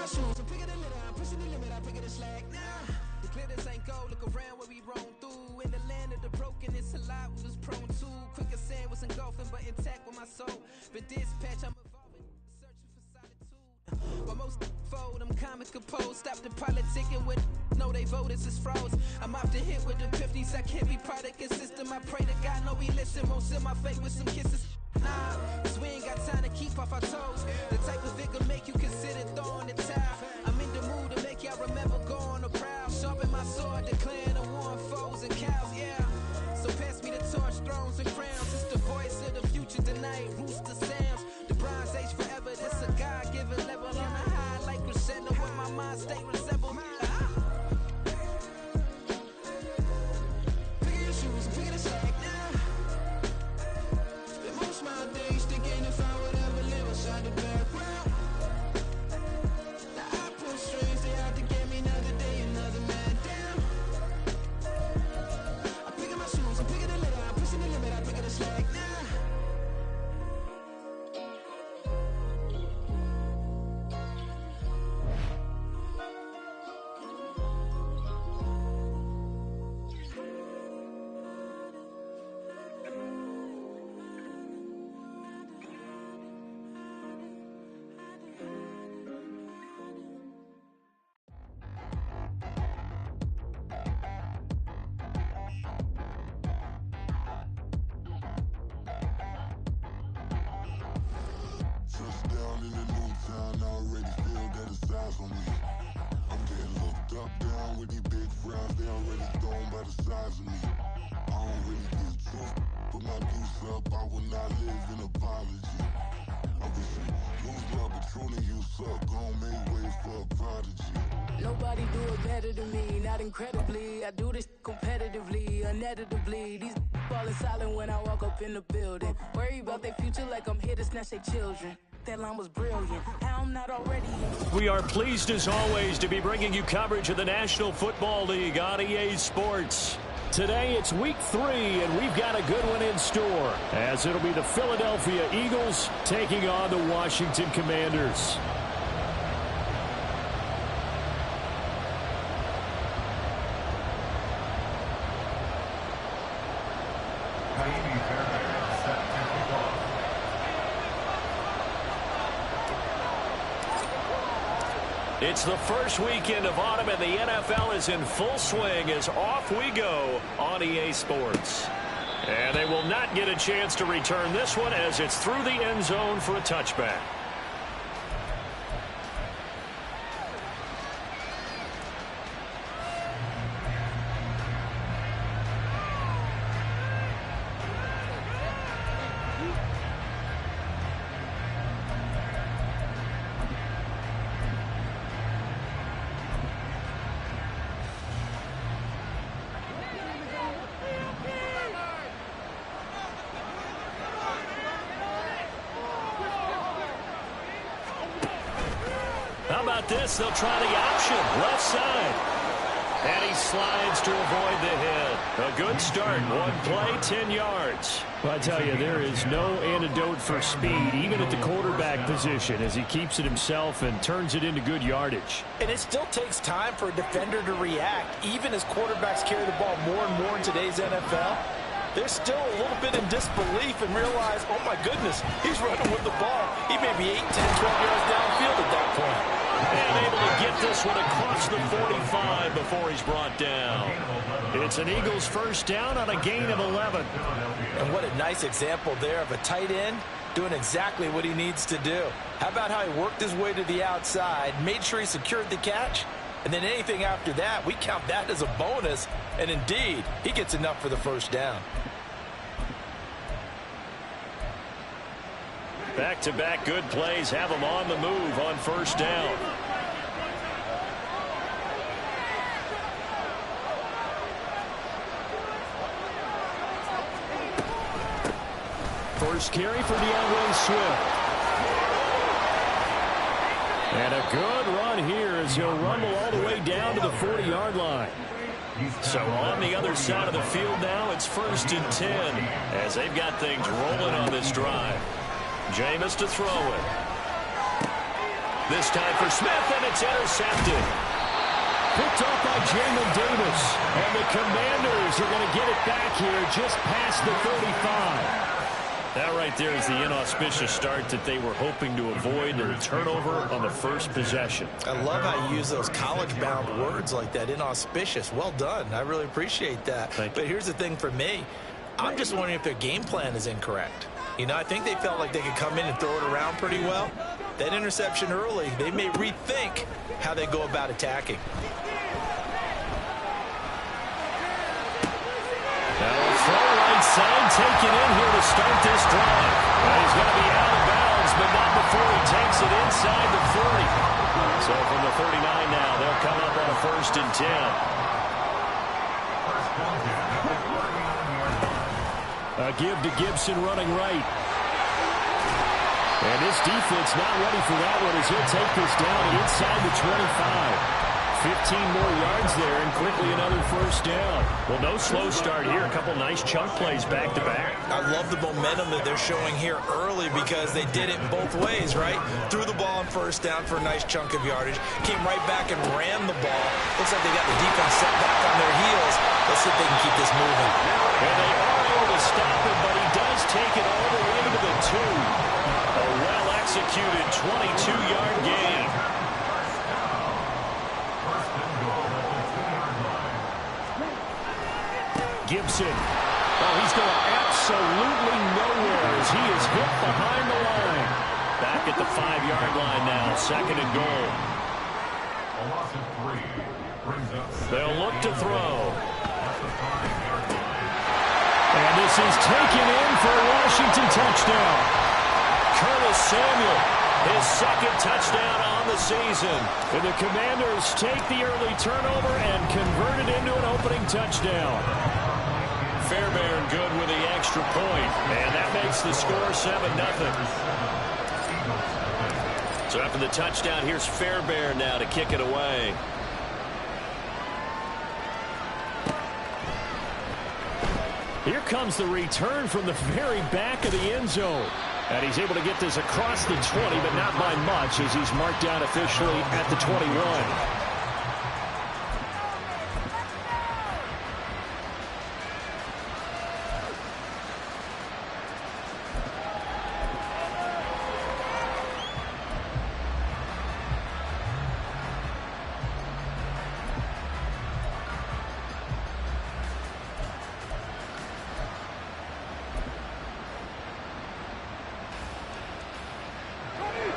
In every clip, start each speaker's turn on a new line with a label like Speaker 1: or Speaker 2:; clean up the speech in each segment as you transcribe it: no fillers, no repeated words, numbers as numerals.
Speaker 1: my shoes, I'm picking the litter, I'm pushing the limit, I'm picking the slack now. The glitters ain't gold, look around where we roam through. In the land of the broken, it's a lot we was prone to. Quicker sand was engulfing, but intact with my soul. But dispatch, I'm evolving, searching for solitude. While most fold, I'm comic composed. Stop the politicking with no, they voters is froze. I'm off the hit with the 50s, I can't be product and system. I pray to God, no, he listen, won't seal my fate with some kisses. Nah, cause we ain't got time to keep off our toes. The type of vigor make you consider throwing the towel. I'm in the mood to make y'all remember going to proud. Sharpen my sword, declaring the war on foes and cows, yeah. So pass me the torch, thrones and crowns. It's the voice of the future tonight, rooster sounds. The Bronze Age forever, this a God-given level. On a high like crescendo, where my mind state resemble. Pick your shoes and pick the slack now. Most my days thinking if I would ever live outside the background. Now I pull strings, they out to get me another day, another man down. I'm picking my shoes, I'm picking the litter, I'm pushing the limit, I'm picking the slack now.
Speaker 2: Nobody do it better than me, not incredibly. I do this competitively, uneditably. These falling silent when I walk up in the building. Worry about their future like I'm here to snatch their children. That line was brilliant. How I'm not already.
Speaker 3: We are pleased as always to be bringing you coverage of the National Football League on EA Sports. Today it's week 3 and we've got a good one in store as it'll be the Philadelphia Eagles taking on the Washington Commanders. It's the first weekend of autumn, and the NFL is in full swing as off we go on EA Sports. And they will not get a chance to return this one as it's through the end zone for a touchback. How about this? They'll try the option, left side. And he slides to avoid the hit. A good start. One play, 10 yards.
Speaker 4: Well, I tell you, there is no antidote for speed, even at the quarterback position, as he keeps it himself and turns it into good yardage.
Speaker 5: And it still takes time for a defender to react, even as quarterbacks carry the ball more and more in today's NFL. They're still a little bit in disbelief and realize, oh my goodness, he's running with the ball. He may be 8, 10, 12 yards downfield at that point.
Speaker 3: And able to get this one across the 45 before he's brought down.
Speaker 4: It's an Eagles first down on a gain of 11.
Speaker 5: And what a nice example there of a tight end doing exactly what he needs to do. How about how he worked his way to the outside, made sure he secured the catch, and then anything after that, we count that as a bonus. And indeed, he gets enough for the first down.
Speaker 3: Back-to-back good plays have him on the move on first down.
Speaker 4: First carry for DeAndre Swift. And a good run here as he'll rumble all the way down to the 40-yard line.
Speaker 3: So on the other side of the field now, it's 1st and 10 as they've got things rolling on this drive. Jameis to throw it. This time for Smith, and it's intercepted. Picked off by Jamin Davis. And the Commanders are going to get it back here just past the 35. That right there is the inauspicious start that they were hoping to avoid, and a turnover on the first possession.
Speaker 5: I love how you use those college-bound words like that, inauspicious. Well done. I really appreciate that. But here's the thing for me. I'm just wondering if their game plan is incorrect. You know, I think they felt like they could come in and throw it around pretty well. That interception early, they may rethink how they go about attacking.
Speaker 3: Side taken in here to start this drive. He's going to be out of bounds, but not before he takes it inside the 40. So from the 39 now, they'll come up on a 1st and 10. A give to Gibson running right. And this defense not ready for that one as he'll take this down inside the 25. 15 more yards there, and quickly another 1st down. Well, no slow start here. A couple nice chunk plays back-to-back.
Speaker 5: I love the momentum that they're showing here early because they did it both ways, right? Threw the ball on 1st down for a nice chunk of yardage. Came right back and ran the ball. Looks like they got the defense set back on their heels. Let's see if they can keep this moving.
Speaker 3: And they are able to stop him, but he does take it all the way to the 2. A well-executed 22-yard gain. Gibson. Oh, he's going absolutely nowhere as he is hit behind the line. Back at the 5-yard line now, 2nd and goal. They'll look to throw. And this is taken in for a Washington touchdown. Curtis Samuel, his 2nd touchdown on the season. And the Commanders take the early turnover and convert it into an opening touchdown. Fairbairn good with the extra point, and that makes the score 7-0. So after the touchdown, here's Fairbairn now to kick it away. Here comes the return from the very back of the end zone. And he's able to get this across the 20, but not by much as he's marked down officially at the 21.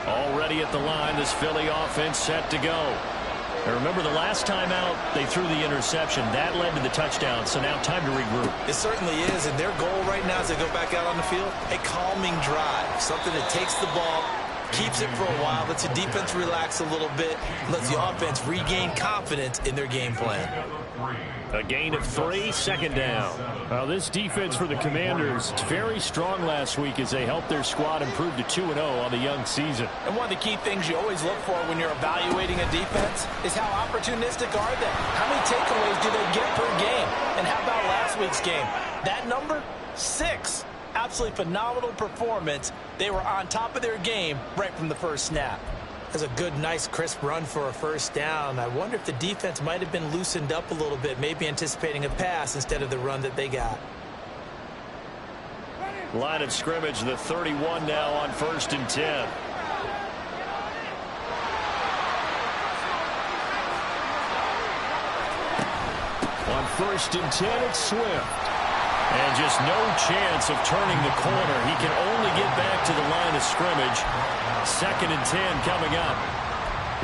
Speaker 3: Already at the line, this Philly offense set to go. And remember, the last time out, they threw the interception. That led to the touchdown, so now time to regroup.
Speaker 5: It certainly is, and their goal right now as they go back out on the field, a calming drive, something that takes the ball, keeps it for a while, lets the defense relax a little bit, lets the offense regain confidence in their game plan.
Speaker 3: A gain of 3, 2nd down. Well, this defense for the Commanders is very strong last week as they helped their squad improve to 2-0 on the young season.
Speaker 5: And one of the key things you always look for when you're evaluating a defense is how opportunistic are they? How many takeaways do they get per game? And how about last week's game? That number? 6. Absolutely phenomenal performance. They were on top of their game right from the first snap. That's a good, nice, crisp run for a 1st down. I wonder if the defense might have been loosened up a little bit, maybe anticipating a pass instead of the run that they got.
Speaker 3: Line of scrimmage, the 31 now on 1st and 10. On 1st and 10, it's Swift. And just no chance of turning the corner. He can only get back to the line of scrimmage. 2nd and 10 coming up.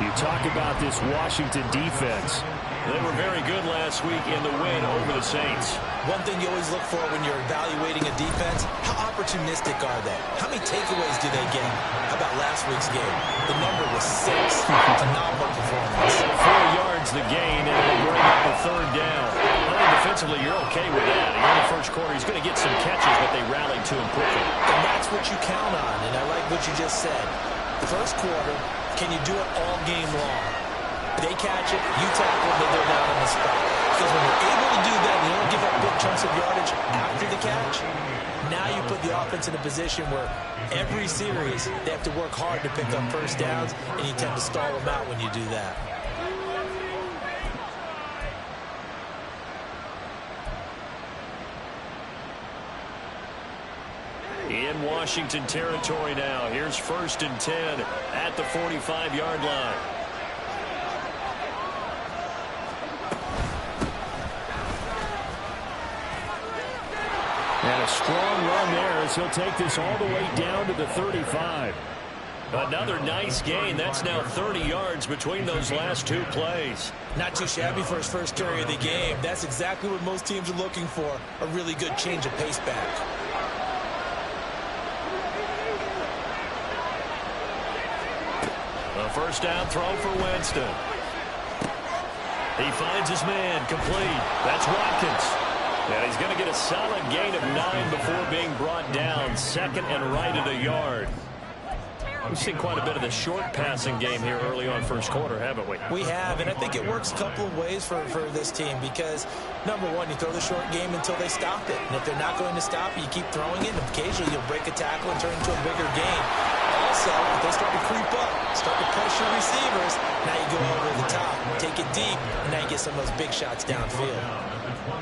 Speaker 3: You talk about this Washington defense. They were very good last week in the win over the Saints.
Speaker 5: One thing you always look for when you're evaluating a defense, how opportunistic are they? How many takeaways do they get? How about last week's game? The number was 6. Phenomenal performance.
Speaker 3: 4 yards the gain, and it'll bring up a 3rd down. I think defensively you're okay with that. In the first quarter, he's going to get some catches, but they rallied to him quickly.
Speaker 5: And that's what you count on, and I like what you just said. First quarter, can you do it all game long? They catch it, you tackle, then they're down on the spot. Because when you're able to do that, you don't give up big chunks of yardage after the catch. Now you put the offense in a position where every series they have to work hard to pick up first downs, and you tend to stall them out when you do that.
Speaker 3: In Washington territory now. Here's 1st and 10 at the 45-yard line. And a strong run there as he'll take this all the way down to the 35. Another nice gain. That's now 30 yards between those last two plays.
Speaker 5: Not too shabby for his first carry of the game. That's exactly what most teams are looking for, a really good change of pace back.
Speaker 3: A first down throw for Winston. He finds his man, complete. That's Watkins. And he's going to get a solid gain of 9 before being brought down. 2nd and right at a yard. We've seen quite a bit of the short passing game here early on first quarter, haven't we?
Speaker 5: We have, and I think it works a couple of ways for this team because, number one, you throw the short game until they stop it. And if they're not going to stop it, you keep throwing it, and occasionally you'll break a tackle and turn it into a bigger gain. Also, if they start to creep up, start to pressure receivers, now you go over the top, take it deep, and now you get some of those big shots downfield.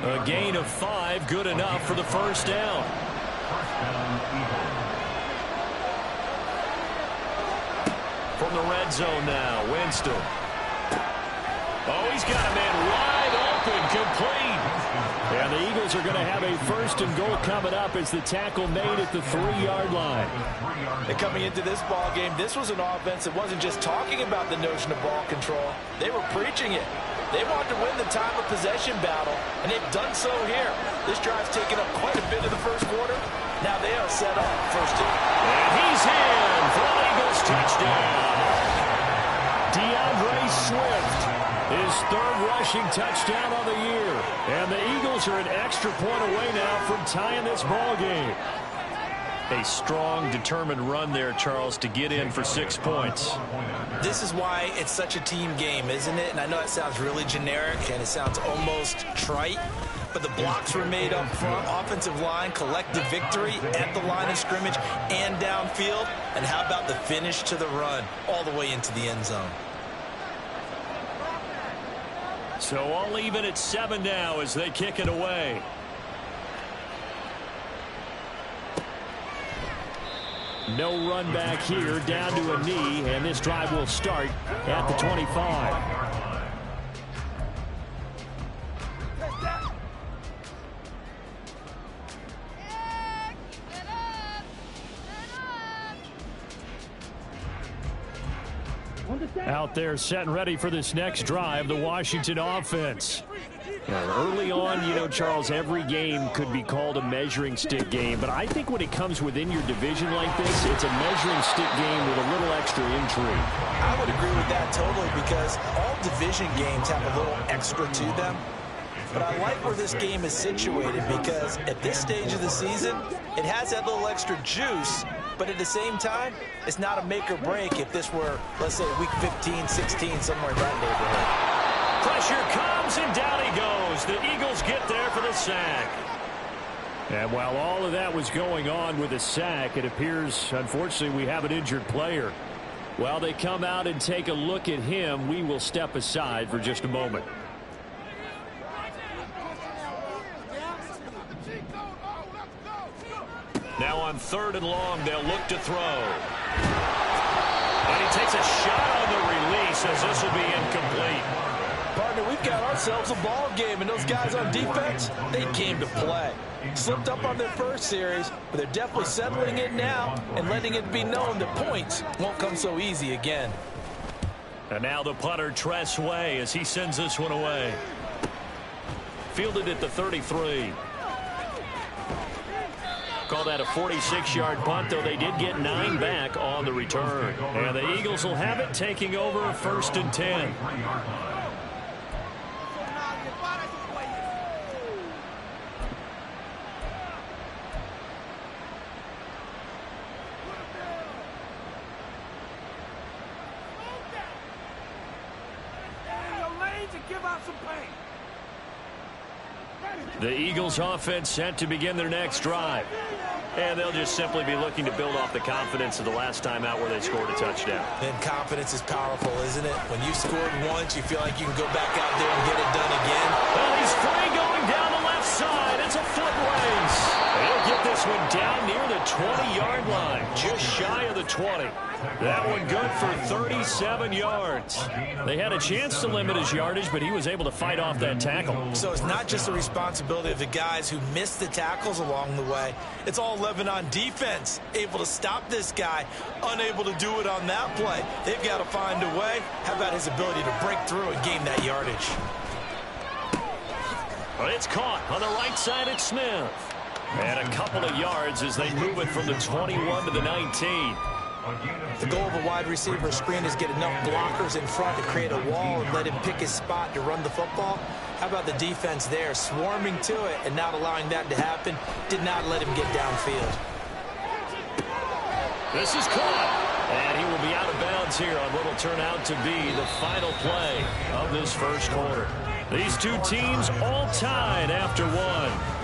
Speaker 3: A gain of 5, good enough for the first down. From the red zone now, Winston. Oh, he's got a man wide open, complete. And the Eagles are going to have a 1st and goal coming up as the tackle made at the 3-yard line.
Speaker 5: And coming into this ball game, this was an offense that wasn't just talking about the notion of ball control. They were preaching it. They wanted to win the time of possession battle, and they've done so here. This drive's taken up quite a bit of the first quarter. Now they are set up first down.
Speaker 3: And he's in for the Eagles touchdown. DeAndre Swift, his 3rd rushing touchdown of the year. And the Eagles are an extra point away now from tying this ball game. A strong, determined run there, Charles, to get in for 6 points.
Speaker 5: This is why it's such a team game, isn't it? And I know it sounds really generic and it sounds almost trite, but the blocks were made up front. Offensive line, collective victory at the line of scrimmage and downfield. And how about the finish to the run all the way into the end zone?
Speaker 3: So all even at 7 now as they kick it away. No run back here, down to a knee, and this drive will start at the 25. Out there set and ready for this next drive, the Washington offense. Early on, you know, Charles, every game could be called a measuring stick game, but I think when it comes within your division like this, it's a measuring stick game with a little extra intrigue.
Speaker 5: I would agree with that totally because all division games have a little extra to them. But I like where this game is situated because at this stage of the season, it has that little extra juice, but at the same time, it's not a make or break if this were, let's say, week 15, 16, somewhere in that neighborhood.
Speaker 3: Pressure comes, and down he goes. The Eagles get there for the sack. And while all of that was going on with the sack, it appears, unfortunately, we have an injured player. While they come out and take a look at him, we will step aside for just a moment. Now on 3rd and long, they'll look to throw. And he takes a shot on the release as this will be incomplete.
Speaker 5: Partner, we've got ourselves a ball game, and those guys on defense, they came to play. Slipped up on their first series, but they're definitely settling in now and letting it be known that points won't come so easy again.
Speaker 3: And now the punter, Tress Way, as he sends this one away. Fielded at the 33. Call that a 46-yard punt, though they did get 9 back on the return. And the Eagles will have it, taking over 1st and 10. The Eagles offense set to begin their next drive. And they'll just simply be looking to build off the confidence of the last time out where they scored a touchdown.
Speaker 5: And confidence is powerful, isn't it? When you scored once, you feel like you can go back out there and get it done again.
Speaker 3: Well, he's free going down the left side. It's a foot race. He'll get this one down near the 20-yard line, just shy of the 20. That one good for 37 yards. They had a chance to limit his yardage, but he was able to fight off that tackle.
Speaker 5: So it's not just the responsibility of the guys who missed the tackles along the way. It's all 11 on defense, able to stop this guy, unable to do it on that play. They've got to find a way. How about his ability to break through and gain that yardage?
Speaker 3: Well, it's caught on the right side at Smith. And a couple of yards as they move it from the 21 to the 19.
Speaker 5: The goal of a wide receiver screen is get enough blockers in front to create a wall and let him pick his spot to run the football. How about the defense there, swarming to it and not allowing that to happen? Did not let him get downfield.
Speaker 3: This is caught, and he will be out of bounds here on what will turn out to be the final play of this first quarter. These two teams all tied after one.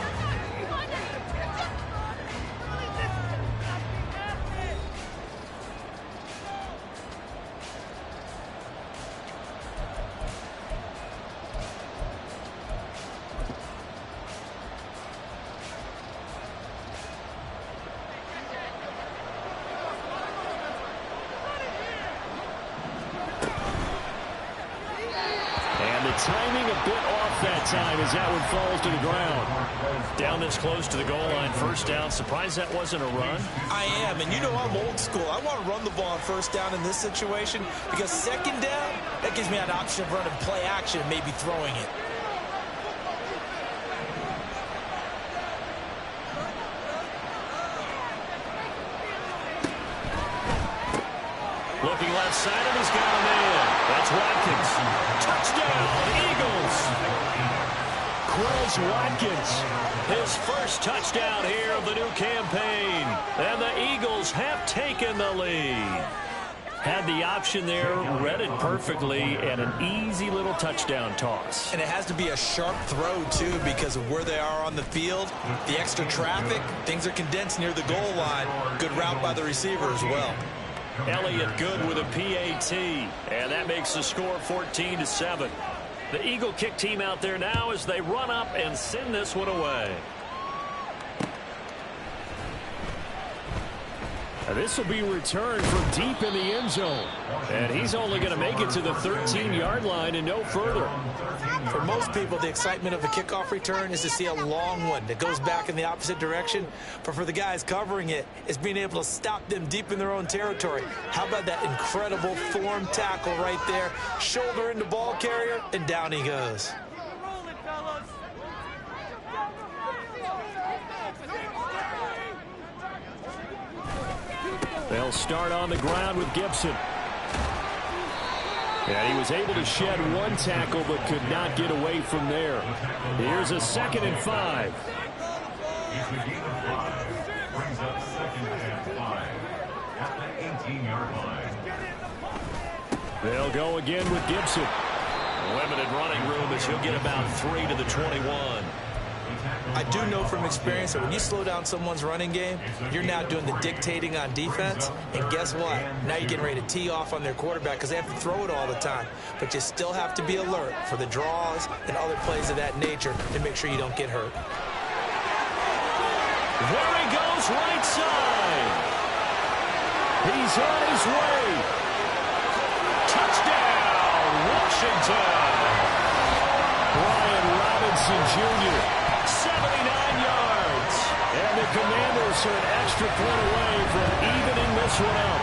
Speaker 3: Timing a bit off that time as that one falls to the ground. Down this close to the goal line, first down. Surprised that wasn't a run?
Speaker 5: I am, and you know I'm old school. I want to run the ball on first down in this situation because second down, that gives me an option of running play action and maybe throwing it.
Speaker 3: Looking left side, and he's got a man. That's Watkins. Touchdown, Eagles. Chris Watkins, his first touchdown here of the new campaign. And the Eagles have taken the lead. Had the option there, read it perfectly, and an easy little touchdown toss.
Speaker 5: And it has to be a sharp throw, too, because of where they are on the field. The extra traffic, things are condensed near the goal line. Good route by the receiver as well.
Speaker 3: Elliott good with a PAT, and that makes the score 14-7. The Eagle kick team out there now as they run up and send this one away. And this will be returned from deep in the end zone. And he's only going to make it to the 13-yard line and no further.
Speaker 5: For most people, the excitement of a kickoff return is to see a long one that goes back in the opposite direction. But for the guys covering it, it's being able to stop them deep in their own territory. How about that incredible form tackle right there? Shoulder into ball carrier, and down he goes.
Speaker 3: They'll start on the ground with Gibson. And he was able to shed one tackle but could not get away from there. Here's a 2nd and 5.
Speaker 6: Brings up 2nd and 5 at the 18-yard line.
Speaker 3: They'll go again with Gibson. Limited running room as he'll get about 3 to the 21.
Speaker 5: I do know from experience that when you slow down someone's running game, you're now doing the dictating on defense. And guess what? Now you're getting ready to tee off on their quarterback because they have to throw it all the time. But you still have to be alert for the draws and other plays of that nature to make sure you don't get hurt.
Speaker 3: There he goes, right side. He's on his way. Touchdown, Washington. Brian Robinson Jr., 79 yards. And the Commanders are an extra point away from evening this one out.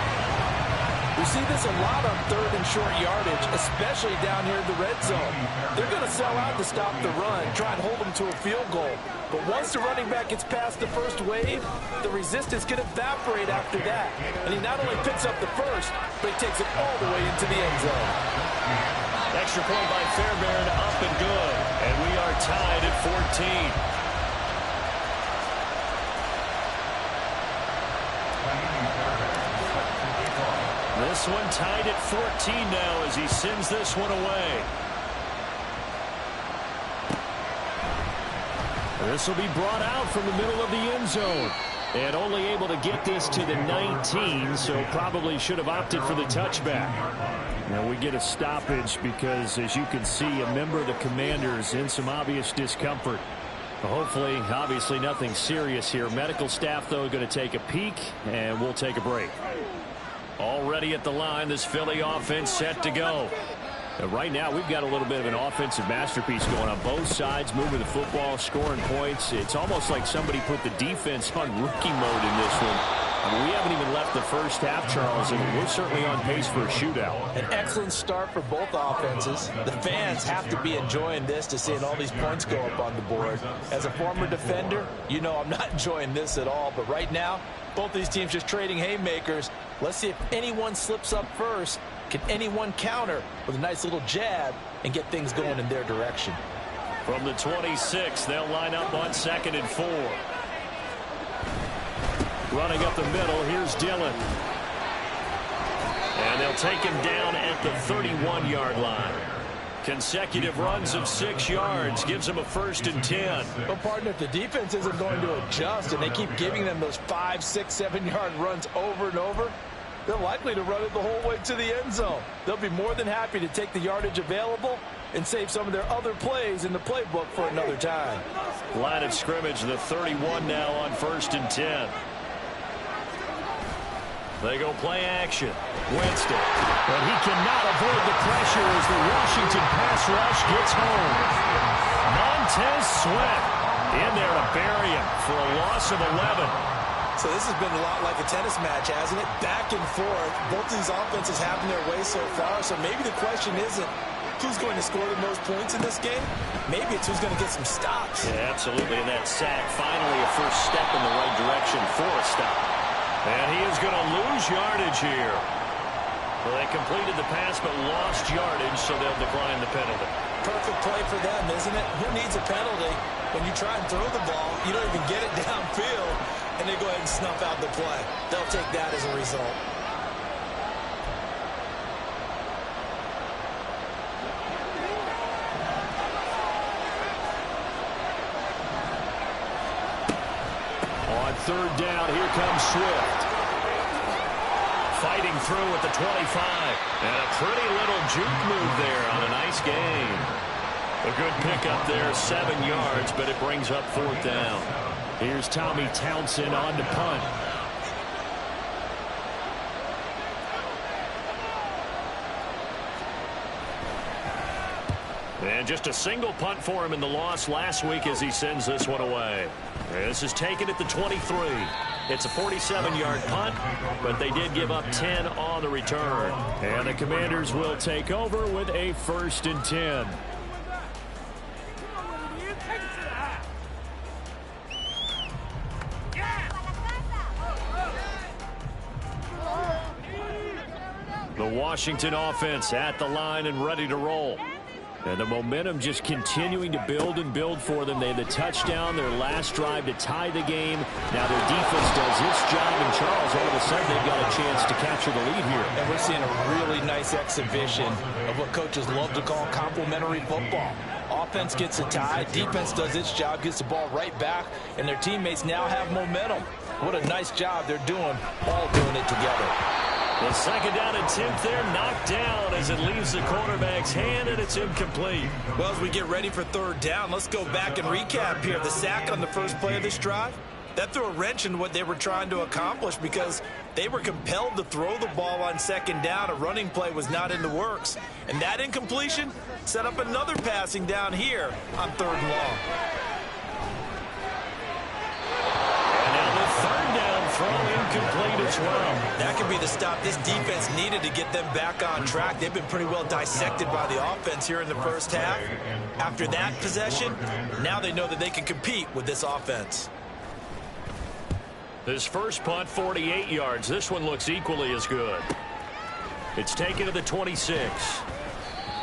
Speaker 7: We see this a lot on 3rd and short yardage, especially down here in the red zone. They're going to sell out to stop the run, try and hold them to a field goal. But once the running back gets past the first wave, the resistance can evaporate after that. And he not only picks up the first, but he takes it all the way into the end zone.
Speaker 3: Extra point by Fairbairn, up and good. And we are tied at 14. This one tied at 14 now as he sends this one away. This will be brought out from the middle of the end zone. And only able to get this to the 19, so probably should have opted for the touchback. Now we get a stoppage because, as you can see, a member of the Commanders in some obvious discomfort. Hopefully, obviously nothing serious here. Medical staff, though, going to take a peek, and we'll take a break. Already at the line, this Philly offense set to go. Right now, we've got a little bit of an offensive masterpiece going on both sides, moving the football, scoring points. It's almost like somebody put the defense on rookie mode in this one. I mean, we haven't even left the first half, Charles, and we're certainly on pace for a shootout.
Speaker 7: An excellent start for both offenses. The fans have to be enjoying this to seeing all these points go up on the board. As a former defender, you know I'm not enjoying this at all. But right now, both these teams just trading haymakers. Let's see if anyone slips up first. Can anyone counter with a nice little jab and get things going in their direction?
Speaker 3: From the 26, they'll line up on 2nd and 4. Running up the middle, here's Dillon. And they'll take him down at the 31-yard line. Consecutive runs of 6 yards gives them a 1st and 10.
Speaker 7: Well, partner, if the defense isn't going to adjust and they keep giving them those 5, 6, 7-yard runs over and over, they're likely to run it the whole way to the end zone. They'll be more than happy to take the yardage available and save some of their other plays in the playbook for another time.
Speaker 3: Line of scrimmage, the 31 now on 1st and 10. They go play action. Winston. But he cannot avoid the pressure as the Washington pass rush gets home. Montez Sweat in there to bury him for a loss of 11.
Speaker 5: So this has been a lot like a tennis match, hasn't it? Back and forth. Both of these offenses having their way so far. So maybe the question isn't who's going to score the most points in this game. Maybe it's who's going to get some stops.
Speaker 3: Yeah, absolutely. And that sack, finally a first step in the right direction for a stop. And he is going to lose yardage here. Well, they completed the pass but lost yardage, so they'll decline the penalty.
Speaker 5: Perfect play for them, isn't it? Who needs a penalty when you try and throw the ball, you don't even get it downfield, and they go ahead and snuff out the play. They'll take that as a result.
Speaker 3: On 3rd down, here comes Swift. Fighting through at the 25. And a pretty little juke move there on a nice gain. A good pickup there, 7 yards, but it brings up 4th down. Here's Tommy Townsend on to punt. And just a single punt for him in the loss last week as he sends this one away. This is taken at the 23. It's a 47-yard punt, but they did give up 10 on the return. And the Commanders will take over with a 1st and 10. The Washington offense at the line and ready to roll. And the momentum just continuing to build and build for them. They had the touchdown, their last drive to tie the game. Now their defense does its job, and Charles, all of a sudden, they've got a chance to capture the lead here.
Speaker 7: And we're seeing a really nice exhibition of what coaches love to call complementary football. Offense gets a tie, defense does its job, gets the ball right back, and their teammates now have momentum. What a nice job they're doing, all doing it together.
Speaker 3: The 2nd down and 10th there, knocked down as it leaves the quarterback's hand, and it's incomplete.
Speaker 5: Well, as we get ready for 3rd down, let's go back and recap here. The sack on the first play of this drive, that threw a wrench in what they were trying to accomplish because they were compelled to throw the ball on 2nd down. A running play was not in the works. And that incompletion set up another passing down here on 3rd and long.
Speaker 3: And now the 3rd down throw incomplete as well.
Speaker 5: That could be the stop this defense needed to get them back on track. They've been pretty well dissected by the offense here in the first half. After that possession, now they know that they can compete with this offense.
Speaker 3: This first punt, 48 yards. This one looks equally as good. It's taken to the 26.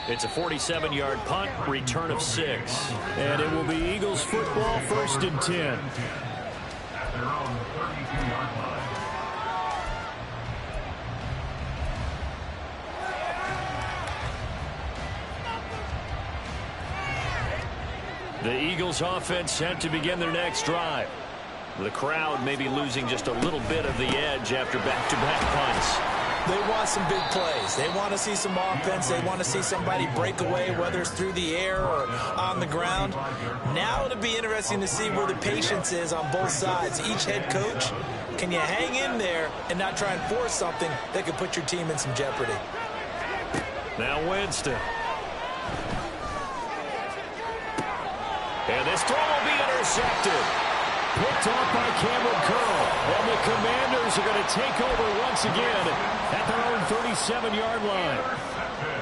Speaker 3: It's a 47-yard punt, return of 6. And it will be Eagles football, 1st and 10.
Speaker 6: Their own 32-yard line.
Speaker 3: The Eagles offense set to begin their next drive. The crowd may be losing just a little bit of the edge after back-to-back punts.
Speaker 7: They want some big plays. They want to see some offense. They want to see somebody break away, whether it's through the air or on the ground. Now it'll be interesting to see where the patience is on both sides. Each head coach, can you hang in there and not try and force something that could put your team in some jeopardy?
Speaker 3: Now Winston. And this throw will be intercepted. Picked off by Cameron Curl. And the Commanders are going to take over once again at their own 37-yard line.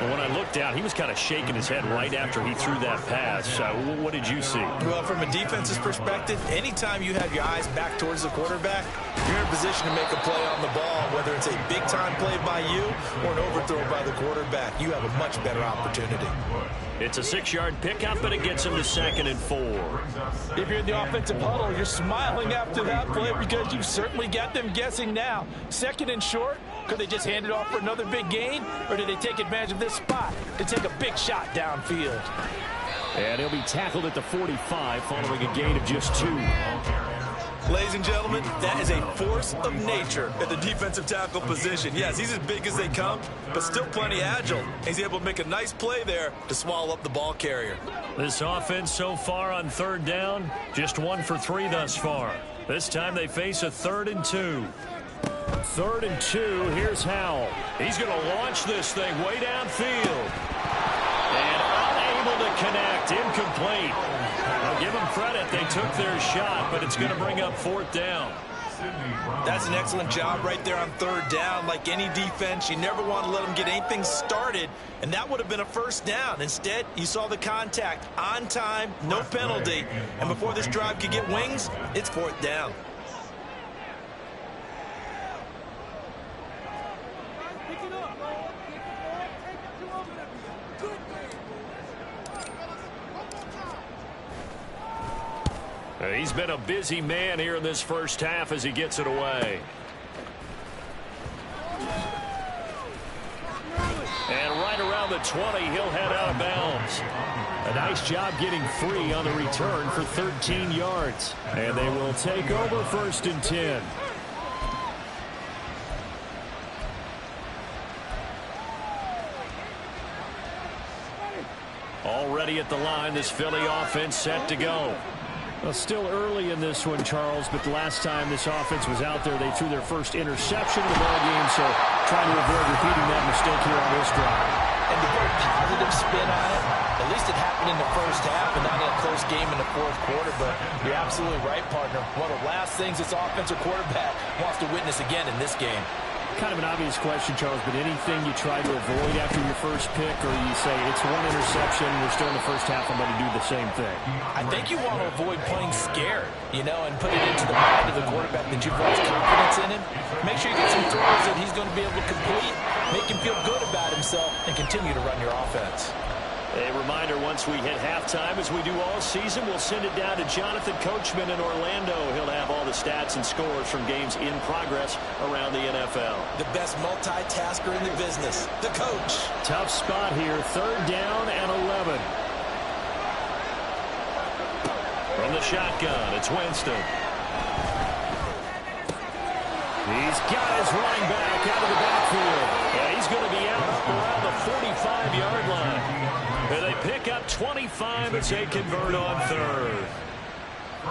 Speaker 3: Well, when I looked out, he was kind of shaking his head right after he threw that pass. What did you see?
Speaker 7: Well, from a defense's perspective, anytime you have your eyes back towards the quarterback, you're in a position to make a play on the ball, whether it's a big-time play by you or an overthrow by the quarterback. You have a much better opportunity.
Speaker 3: It's a 6-yard pickup, but it gets him to 2nd and 4.
Speaker 7: If you're in the offensive huddle, you're smiling after that play because you've certainly got them guessing now. 2nd and short, could they just hand it off for another big gain, or did they take advantage of this spot to take a big shot downfield?
Speaker 3: And he'll be tackled at the 45 following a gain of just 2.
Speaker 7: Ladies and gentlemen, that is a force of nature at the defensive tackle position. Yes, he's as big as they come, but still plenty agile. He's able to make a nice play there to swallow up the ball carrier.
Speaker 3: This offense so far on 3rd down, just 1 for 3 thus far. This time they face a 3rd and 2. 3rd and 2, here's Howell. He's going to launch this thing way downfield. And unable to connect, incomplete. I'll give them credit, they took their shot, but it's going to bring up 4th down.
Speaker 7: That's an excellent job right there on 3rd down. Like any defense, you never want to let them get anything started, and that would have been a 1st down. Instead, you saw the contact on time, no penalty, and before this drive could get wings, it's 4th down.
Speaker 3: He's been a busy man here in this first half as he gets it away. And right around the 20, he'll head out of bounds. A nice job getting free on the return for 13 yards. And they will take over 1st and 10. Already at the line, this Philly offense set to go. Well, still early in this one, Charles, but the last time this offense was out there, they threw their first interception of the ballgame, so trying to avoid repeating that mistake here on this drive.
Speaker 7: And to put a positive spin on it, at least it happened in the first half and not in a close game in the 4th quarter, but you're absolutely right, partner. One of the last things this offensive quarterback wants to witness again in this game.
Speaker 3: Kind of an obvious question, Charles, but anything you try to avoid after your first pick, or you say it's 1 interception, we're still in the first half, I'm going to do the same thing?
Speaker 7: I think you want to avoid playing scared, you know, and put it into the mind of the quarterback that you've lost confidence in him. Make sure you get some throws that he's going to be able to complete, make him feel good about himself, and continue to run your offense.
Speaker 3: A reminder, once we hit halftime, as we do all season, we'll send it down to Jonathan Coachman in Orlando. He'll have all the stats and scores from games in progress around the NFL.
Speaker 7: The best multitasker in the business, the coach.
Speaker 3: Tough spot here, 3rd down and 11. From the shotgun, it's Winston. He's got his running back out of the backfield. Yeah, he's going to be out up around the 45-yard line. And they pick up 25 as they convert on 3rd.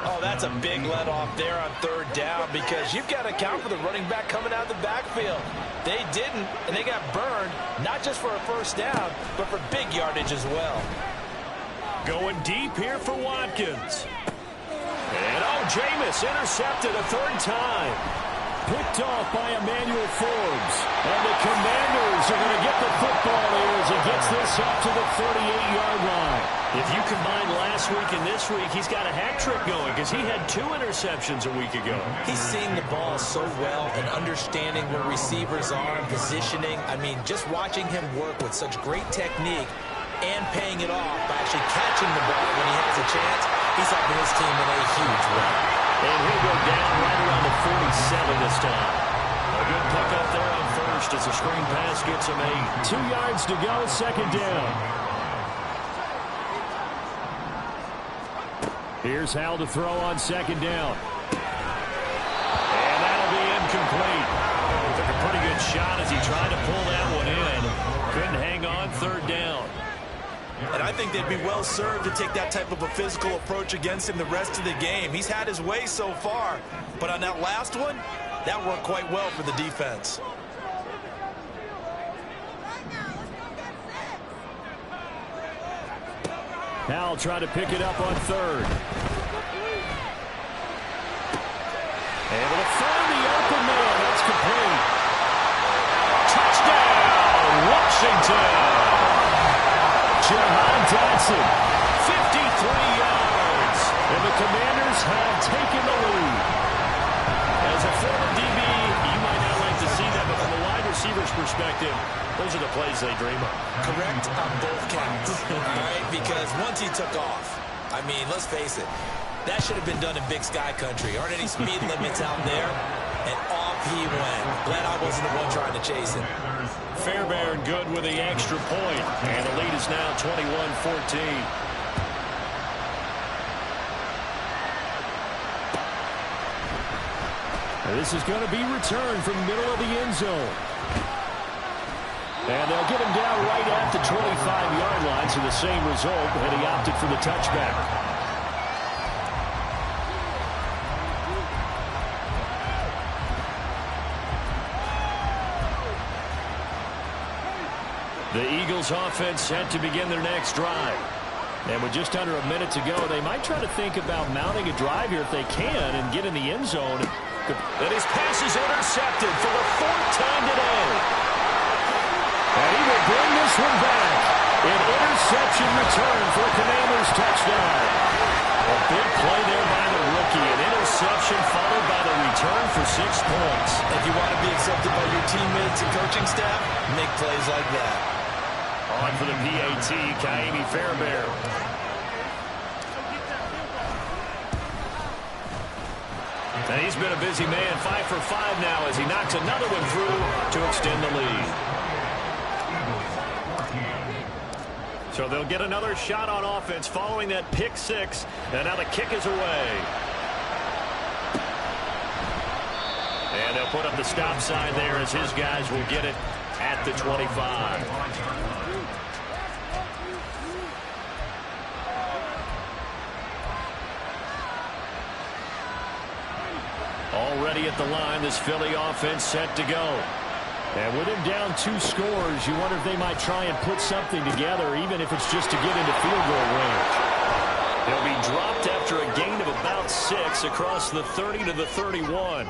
Speaker 7: Oh, that's a big let off there on 3rd down because you've got to account for the running back coming out of the backfield. They didn't, and they got burned, not just for a 1st down, but for big yardage as well.
Speaker 3: Going deep here for Watkins. And Jameis intercepted a 3rd time. Picked off by Emmanuel Forbes. And the Commanders are going to get the football here as he gets this up to the 38-yard line. If you combine last week and this week, he's got a hat trick going because he had 2 interceptions a week ago.
Speaker 7: He's seeing the ball so well and understanding where receivers are and positioning. I mean, just watching him work with such great technique and paying it off by actually catching the ball when he has a chance, he's helping his team in a huge way.
Speaker 3: And he'll go down right around the 47 this time. A good pickup there on 1st as the screen pass gets him 8. 2 yards to go, 2nd down. Here's Howell to throw on second down. And that'll be incomplete. Took a pretty good shot as he tried to pull that one in. Couldn't hang on third down.
Speaker 5: And I think they'd be well served to take that type of a physical approach against him the rest of the game. He's had his way so far, but on that last one, that worked quite well for the defense.
Speaker 3: Howell tried to pick it up on third. Able to find the open man. That's complete. Touchdown, Washington. Jahan Dotson, 53 yards. And the Commanders have taken the lead. As a former DB, you might not like to see that, but from a wide receiver's perspective, those are the plays they dream of.
Speaker 5: Correct on both counts, all right? Because once he took off, I mean, let's face it, that should have been done in Big Sky country. Aren't any speed limits out there? And off he went. Glad I wasn't the one trying to chase him.
Speaker 3: Fairbairn good with the extra point. And the lead is now 21-14. This is going to be returned from the middle of the end zone. And they'll get him down right at the 25-yard line, so the same result, and he opted for the touchback. The Eagles offense set to begin their next drive. And with just under a minute to go, they might try to think about mounting a drive here if they can and get in the end zone. And his pass is intercepted for the fourth time today. And he will bring this one back. An interception return for a Commanders touchdown. A big play there by the rookie. An interception followed by the return for 6 points.
Speaker 5: If you want to be accepted by your teammates and coaching staff, make plays like that.
Speaker 3: On for the PAT, Kaimi Fairbairn. And he's been a busy man, 5 for 5 now as he knocks another one through to extend the lead. So they'll get another shot on offense following that pick six. And now the kick is away. And they'll put up the stop sign there as his guys will get it at the 25. Already at the line, this Philly offense set to go. And with him down 2 scores, you wonder if they might try and put something together, even if it's just to get into field goal range. They'll be dropped after a gain of about 6 across the 30 to the 31.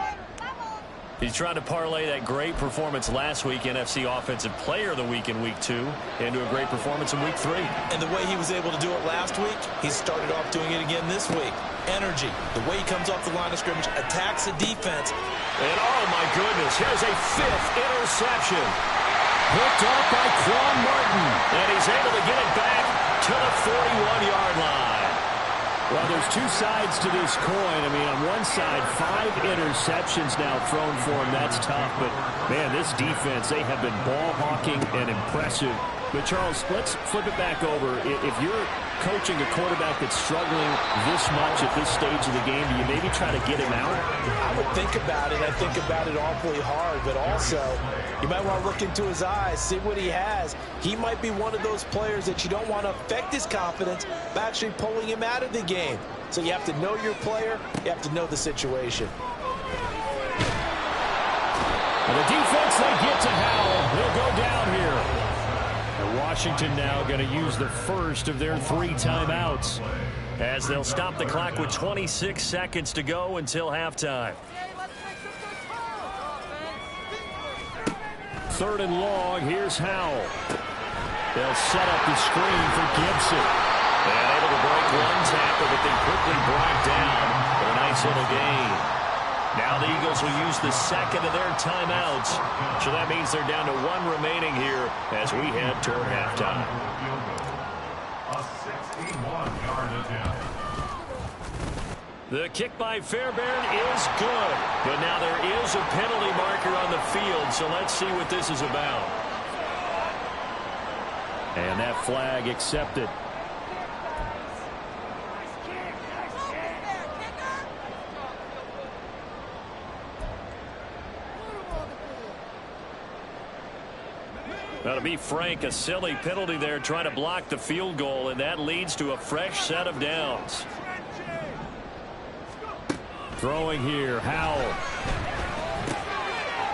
Speaker 3: He's trying to parlay that great performance last week, NFC Offensive Player of the Week in Week 2, into a great performance in Week 3.
Speaker 5: And the way he was able to do it last week, he started off doing it again this week. Energy, the way he comes off the line of scrimmage, attacks the defense.
Speaker 3: And oh my goodness, here's a 5th interception. Picked off by Quan Martin. And he's able to get it back to the 41-yard line. Well, there's 2 sides to this coin. I mean, on one side, 5 interceptions now thrown for him. That's tough. But, man, this defense, they have been ball hawking and impressive. But, Charles, let's flip it back over. If you're coaching a quarterback that's struggling this much at this stage of the game, do you maybe try to get him out?
Speaker 5: I would think about it. I think about it awfully hard. But also, you might want to look into his eyes, see what he has. He might be one of those players that you don't want to affect his confidence by actually pulling him out of the game. So you have to know your player. You have to know the situation.
Speaker 3: And the defense, they get to Howell. He'll go down here. And Washington now going to use the first of their 3 timeouts as they'll stop the clock with 26 seconds to go until halftime. 3rd and long. Here's Howell. They'll set up the screen for Gibson. And able to break 1 tackle, but then quickly brought down for a nice little gain. Now the Eagles will use the 2nd of their timeouts. So that means they're down to 1 remaining here as we head toward halftime.
Speaker 6: A 61-yard attempt.
Speaker 3: The kick by Fairbairn is good. But now there is a penalty marker on the field, so let's see what this is about. And that flag accepted. Now, to be frank, a silly penalty there trying to block the field goal, and that leads to a fresh set of downs. Throwing here, Howell.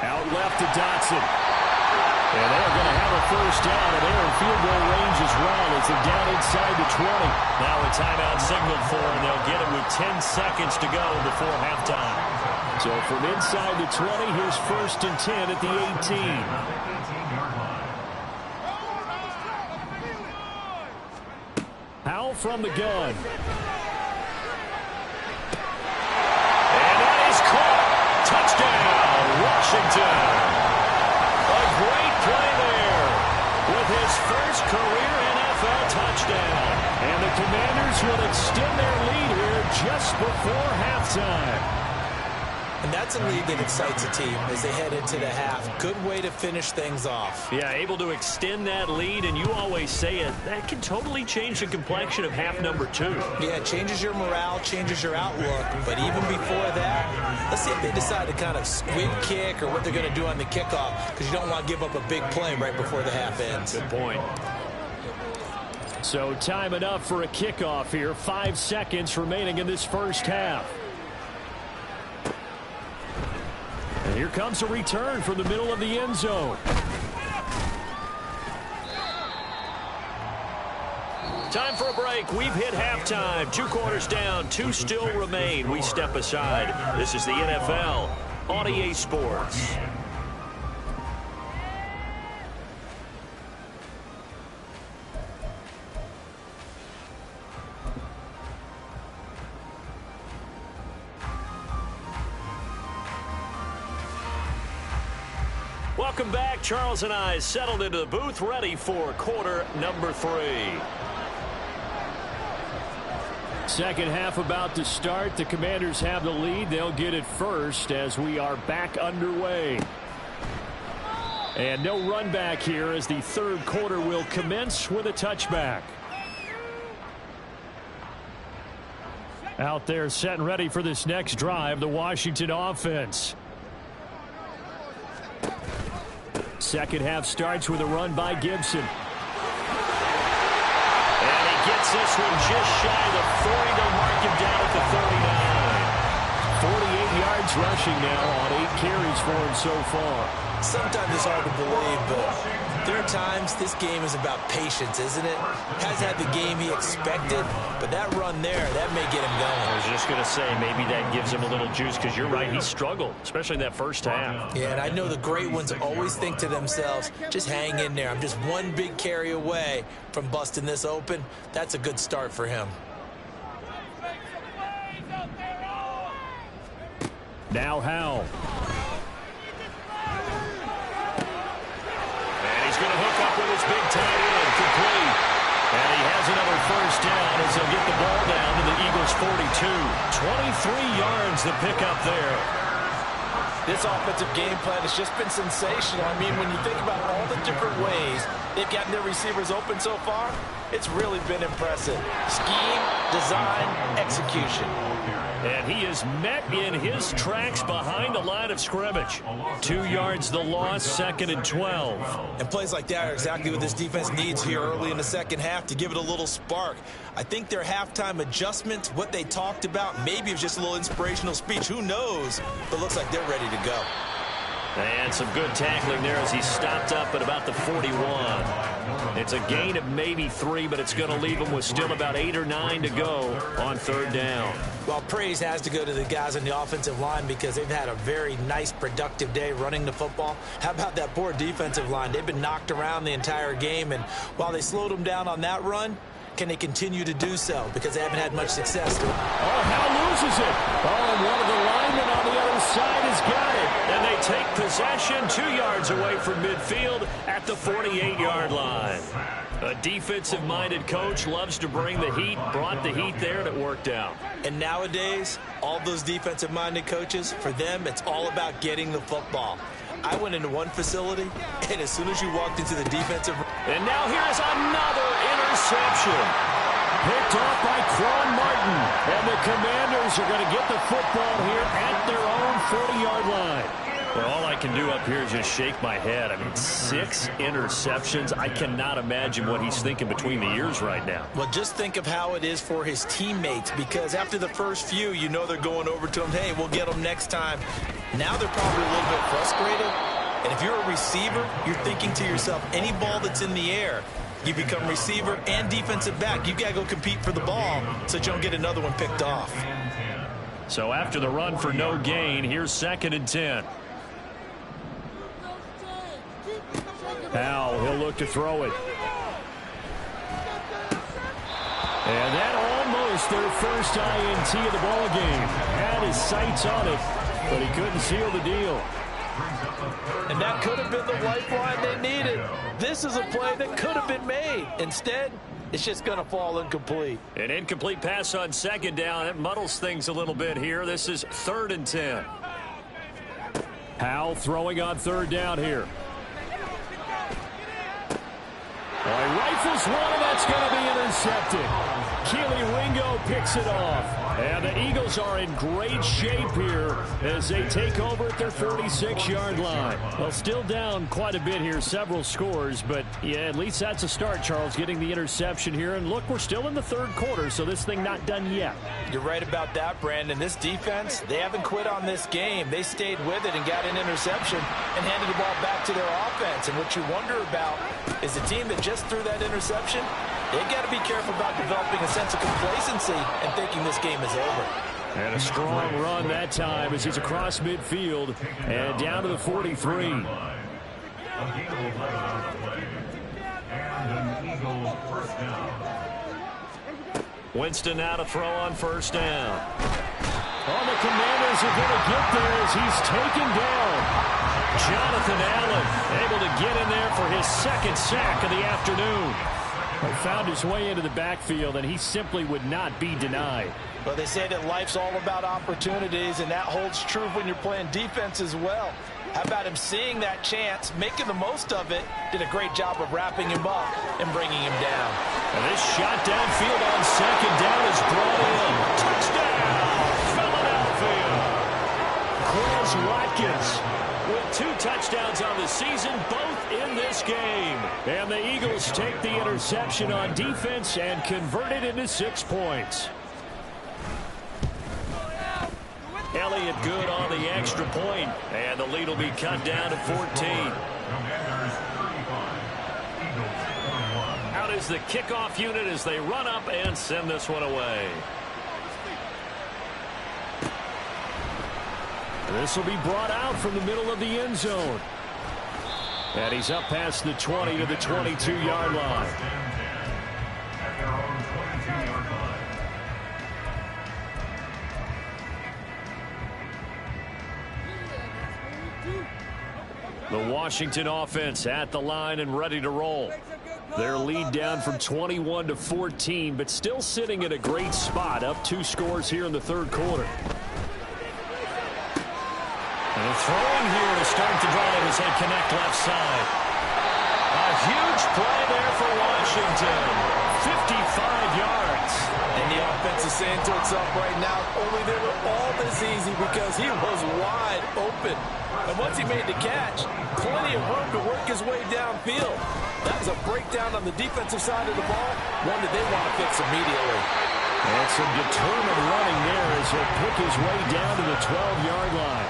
Speaker 3: Out left to Dotson. And they're going to have a first down, and they're in field goal range as well as they're down inside the 20. Now a timeout signaled for, and they'll get it with 10 seconds to go before halftime. So from inside the 20, here's 1st and 10 at the 18. Howell from the gun. And that is caught. Touchdown, Washington. A great play there with his first career NFL touchdown. And the Commanders will extend their lead here just before halftime.
Speaker 7: And that's a lead that excites a team as they head into the half. Good way to finish things off.
Speaker 3: Yeah, able to extend that lead, and you always say it, that can totally change the complexion of half number 2.
Speaker 7: Yeah, it changes your morale, changes your outlook. But even before that, let's see if they decide to kind of squib kick or what they're going to do on the kickoff, because you don't want to give up a big play right before the half ends.
Speaker 3: Good point. So time enough for a kickoff here. 5 seconds remaining in this first half. And here comes a return from the middle of the end zone. Time for a break. We've hit halftime. 2 quarters down. 2 still remain. We step aside. This is the NFL on EA Sports. Welcome back. Charles and I settled into the booth, ready for quarter number 3. Second half about to start. The Commanders have the lead. They'll get it first as we are back underway. And no run back here as the third quarter will commence with a touchback. Out there set and ready for this next drive, the Washington offense. Second half starts with a run by Gibson. And he gets this one just shy of the 40. They'll mark him down at the 39. 48 yards rushing now on 8 carries for him so far.
Speaker 7: Sometimes it's hard to believe, but there are times this game is about patience, isn't it? Hasn't had the game he expected, but that run there, that may get him going.
Speaker 3: I was just going to say, maybe that gives him a little juice, because you're right, he struggled, especially in that first half.
Speaker 7: Yeah, and I know the great ones always think to themselves, just hang in there. I'm just one big carry away from busting this open. That's a good start for him.
Speaker 3: Now Howell. He's going to hook up with his big tight end, complete. And he has another first down as he'll get the ball down to the Eagles' 42. 23 yards the pickup there.
Speaker 5: This offensive game plan has just been sensational. I mean, when you think about all the different ways they've gotten their receivers open so far, it's really been impressive. Scheme, design, execution.
Speaker 3: And he is met in his tracks behind the line of scrimmage. 2 yards the loss, 2nd and 12.
Speaker 7: And plays like that are exactly what this defense needs here early in the second half to give it a little spark. I think their halftime adjustments, what they talked about, maybe it was just a little inspirational speech. Who knows? But it looks like they're ready to go.
Speaker 3: And some good tackling there as he stopped up at about the 41. It's a gain of maybe 3, but it's going to leave him with still about 8 or 9 to go on 3rd down.
Speaker 7: Well, praise has to go to the guys on the offensive line because they've had a very nice, productive day running the football. How about that poor defensive line? They've been knocked around the entire game, and while they slowed them down on that run, can they continue to do so? Because they haven't had much success.
Speaker 3: Oh, Howell loses it. Oh, and one of the linemen on the other side has got it. And they take possession 2 yards away from midfield at the 48-yard line. A defensive-minded coach loves to bring the heat, brought the heat there, and it worked out.
Speaker 7: And nowadays, all those defensive-minded coaches, for them, it's all about getting the football. I went into one facility, and as soon as you walked into the defensive...
Speaker 3: And now here's another interception. Picked off by Quan Martin. And the Commanders are going to get the football here at their own 40-yard line. Well, all I can do up here is just shake my head. I mean, 6 interceptions. I cannot imagine what he's thinking between the ears right now.
Speaker 5: Well, just think of how it is for his teammates, because after the first few, you know they're going over to him, hey, we'll get them next time. Now they're probably a little bit frustrated. And if you're a receiver, you're thinking to yourself, any ball that's in the air, you become receiver and defensive back. You've got to go compete for the ball so that you don't get another one picked off.
Speaker 3: So after the run for no gain, here's 2nd and 10. Now he'll look to throw it. And that almost their first INT of the ball game. Had his sights on it, but he couldn't seal the deal.
Speaker 7: And that could have been the lifeline they needed. This is a play that could have been made. Instead, it's just going to fall incomplete.
Speaker 3: An incomplete pass on 2nd down. It muddles things a little bit here. This is 3rd and 10. Howell throwing on 3rd down here. Well, he rifles one, and that's going to be intercepted. Keely Ringo picks it off. And the Eagles are in great shape here as they take over at their 46-yard line. Well, still down quite a bit here, several scores, but yeah, at least that's a start, Charles, getting the interception here. And look, we're still in the 3rd quarter, so this thing not done yet.
Speaker 5: You're right about that, Brandon. This defense, they haven't quit on this game. They stayed with it and got an interception and handed the ball back to their offense. And what you wonder about is the team that just threw that interception, they've got to be careful about developing a sense of complacency and thinking this game is over.
Speaker 3: And a strong run that time as he's across midfield and down to the 43. Winston now to throw on 1st down. Oh, the Commanders are going to get there as he's taken down. Jonathan Allen able to get in there for his 2nd sack of the afternoon. He found his way into the backfield, and he simply would not be denied.
Speaker 5: Well, they say that life's all about opportunities, and that holds true when you're playing defense as well. How about him seeing that chance, making the most of it, did a great job of wrapping him up and bringing him down.
Speaker 3: And this shot downfield on 2nd down is brought in. Touchdown, Philadelphia. Quez Watkins with 2 touchdowns on the season, both in this game. And the Eagles take the interception on defense and convert it into 6 points. Elliott good on the extra point, and the lead will be cut down to 14. Out is the kickoff unit as they run up and send this one away. This will be brought out from the middle of the end zone. And he's up past the 20 to the 22-yard line. The Washington offense at the line and ready to roll. Their lead down from 21 to 14, but still sitting in a great spot, up 2 scores here in the 3rd quarter. And a throwing here to start the drive as they connect left side. A huge play there for Washington. 55 yards.
Speaker 7: And the offense is saying to itself right now, only they were all this easy because he was wide open. And once he made the catch, plenty of room to work his way downfield. That was a breakdown on the defensive side of the ball, one that they want to fix immediately.
Speaker 3: And some determined running there as he'll pick his way down to the 12-yard line.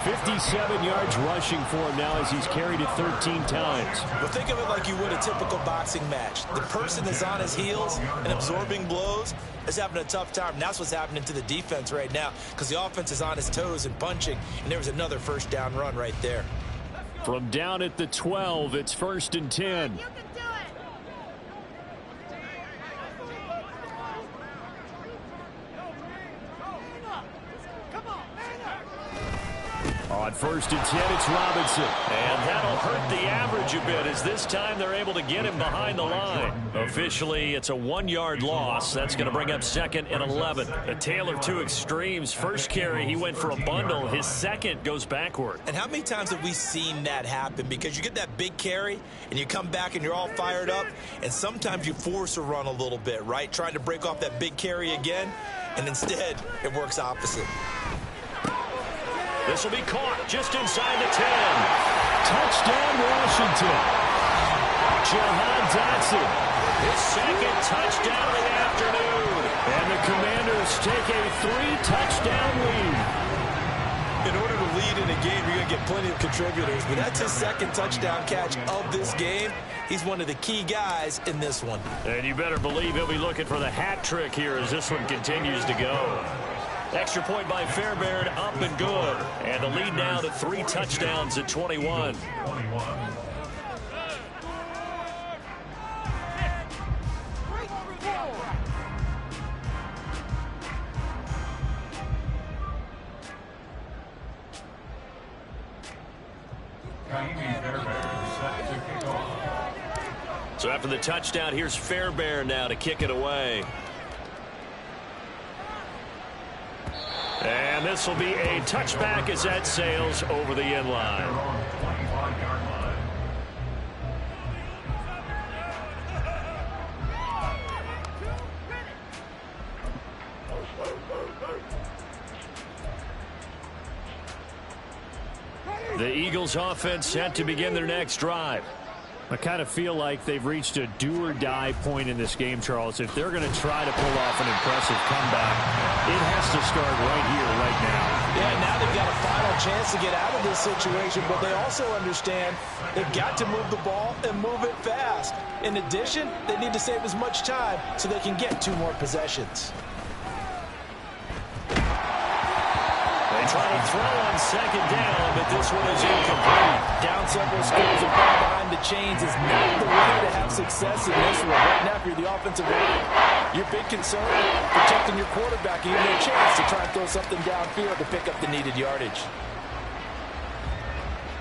Speaker 3: 57 yards rushing for him now as he's carried it 13 times.
Speaker 5: Well, think of it like you would a typical boxing match. The person is on his heels and absorbing blows is having a tough time. And that's what's happening to the defense right now because the offense is on his toes and punching, and there was another 1st down run right there.
Speaker 3: From down at the 12, it's 1st and 10. On 1st and 10, it's Robinson. And that'll hurt the average a bit as this time they're able to get him behind the line. Officially, it's a 1-yard loss. That's going to bring up 2nd and 11. A tale of 2 extremes. First carry, he went for a bundle. His second goes backward.
Speaker 5: And how many times have we seen that happen? Because you get that big carry, and you come back and you're all fired up, and sometimes you force a run a little bit, right? Trying to break off that big carry again, and instead, it works opposite.
Speaker 3: This will be caught just inside the 10. Touchdown, Washington. Jahan Dotson, his second touchdown of the afternoon. And the Commanders take a 3-touchdown lead.
Speaker 5: In order to lead in a game, you're going to get plenty of contributors, but that's his second touchdown catch of this game. He's one of the key guys in this one.
Speaker 3: And you better believe he'll be looking for the hat trick here as this one continues to go. Extra point by Fairbairn, up and good. And the lead now to 3 touchdowns at 21. So after the touchdown, here's Fairbairn now to kick it away. And this will be a touchback as that sails over the end line. The Eagles offense set to begin their next drive. I kind of feel like they've reached a do-or-die point in this game, Charles. If they're going to try to pull off an impressive comeback, it has to start right here, right now.
Speaker 7: Yeah, now they've got a final chance to get out of this situation, but they also understand they've got to move the ball and move it fast. In addition, they need to save as much time so they can get 2 more possessions.
Speaker 3: They try to throw on second down, but this one is incomplete.
Speaker 7: Down several scores and ball behind the chains is not the way to have success in this one. Right now, if you're the offensive line, your big concern, protecting your quarterback, and you have no chance to try and throw something downfield to pick up the needed yardage.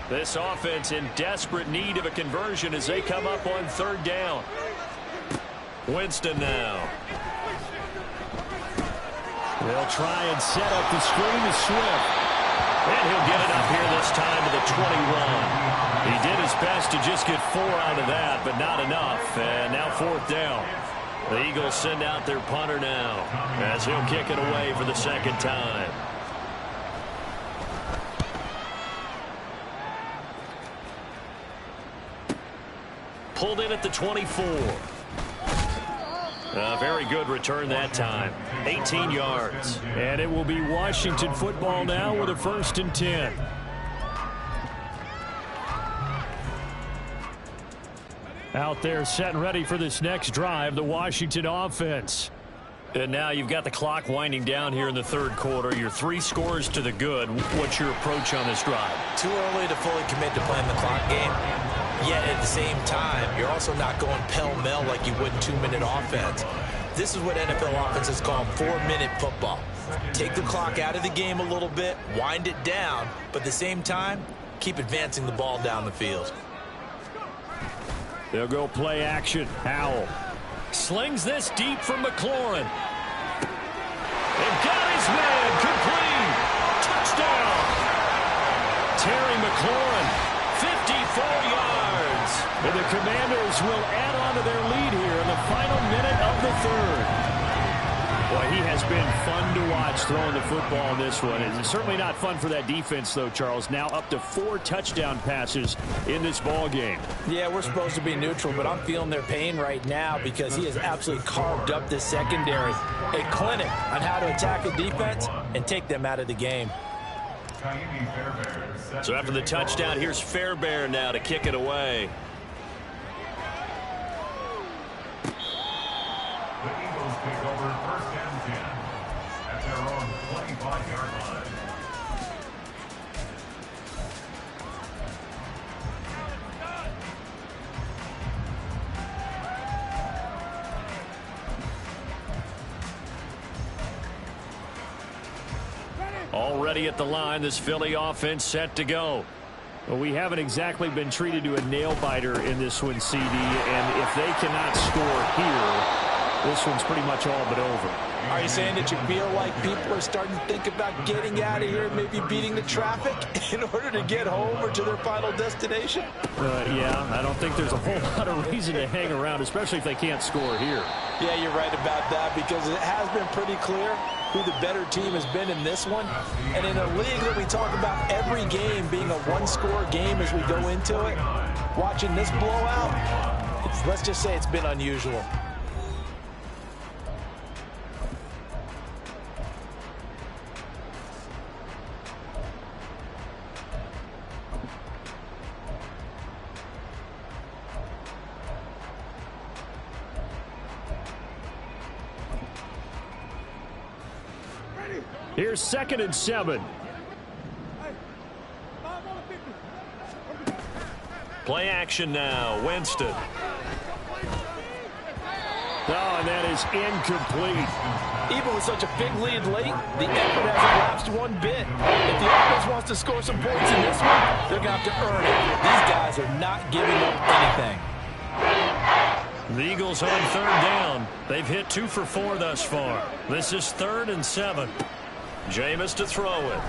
Speaker 3: This offense in desperate need of a conversion as they come up on third down. Winston now. They'll try and set up the screen to Swift. And he'll get it up here this time to the 21. He did his best to just get 4 out of that, but not enough. And now 4th down. The Eagles send out their punter now as he'll kick it away for the second time. Pulled in at the 24. A very good return that time. 18 yards.
Speaker 4: And it will be Washington football now with a 1st and 10. Out there set and ready for this next drive, the Washington offense.
Speaker 3: And now you've got the clock winding down here in the 3rd quarter. You're 3 scores to the good. What's your approach on this drive?
Speaker 5: Too early to fully commit to playing the clock game. Yet at the same time, you're also not going pell-mell like you would 2-minute offense. This is what NFL offenses call 4-minute football. Take the clock out of the game a little bit, wind it down, but at the same time, keep advancing the ball down the field.
Speaker 4: They'll go play action. Howell
Speaker 3: slings this deep from McLaurin. They've got his man complete. Touchdown. Terry McLaurin, 54 yards.
Speaker 4: And the Commanders will add on to their lead here in the final minute of the 3rd. Boy, he has been fun to watch throwing the football in this one. It's certainly not fun for that defense, though, Charles. Now up to 4 touchdown passes in this ball game.
Speaker 7: Yeah, we're supposed to be neutral, but I'm feeling their pain right now because he has absolutely carved up this secondary. A clinic on how to attack a defense and take them out of the game.
Speaker 3: So after the touchdown, here's Fairbairn now to kick it away.
Speaker 6: The Eagles take over 1st and 10 at their own 25-yard line.
Speaker 3: Already at the line, this Philly offense set to go.
Speaker 4: Well, we haven't exactly been treated to a nail-biter in this one, CD, and if they cannot score here, this one's pretty much all but over.
Speaker 7: Are you saying that you feel like people are starting to think about getting out of here and maybe beating the traffic in order to get home or to their final destination?
Speaker 4: Yeah, I don't think there's a whole lot of reason to hang around, especially if they can't score here.
Speaker 7: Yeah, you're right about that because it has been pretty clear who the better team has been in this one. And in a league that we talk about every game being a one-score game as we go into it, watching this blowout, let's just say it's been unusual.
Speaker 3: Here's 2nd and 7. Play action now. Winston. Oh, and that is incomplete.
Speaker 7: Even with such a big lead late, the effort hasn't lapsed one bit. If the offense wants to score some points in this one, they're going to have to earn it. These guys are not giving up anything.
Speaker 3: The Eagles on 3rd down. They've hit 2 for 4 thus far. This is 3rd and 7. Jameis to throw it.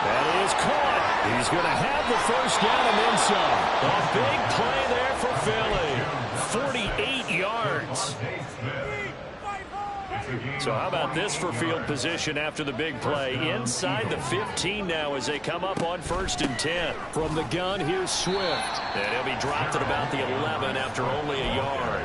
Speaker 3: That is caught. He's going to have the 1st down and then some. A big play there for Philly. 48 yards. So how about this for field position after the big play? Inside the 15 now as they come up on 1st and 10. From the gun, here's Swift. And he'll be dropped at about the 11 after only a yard.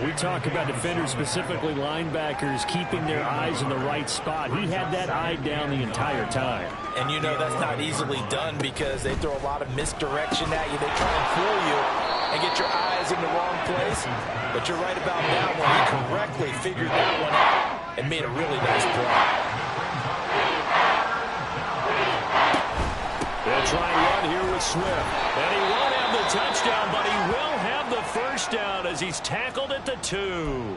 Speaker 3: We talk about defenders, specifically linebackers, keeping their eyes in the right spot. He had that eye down the entire time.
Speaker 7: And you know that's not easily done because they throw a lot of misdirection at you. They try and fool you and get your eyes in the wrong place. But you're right about that one. He correctly figured that one out and made a really nice play.
Speaker 3: They'll try and run here with Swift. And he won't have the touchdown, but he will have the 1st down as he's tackled at the 2.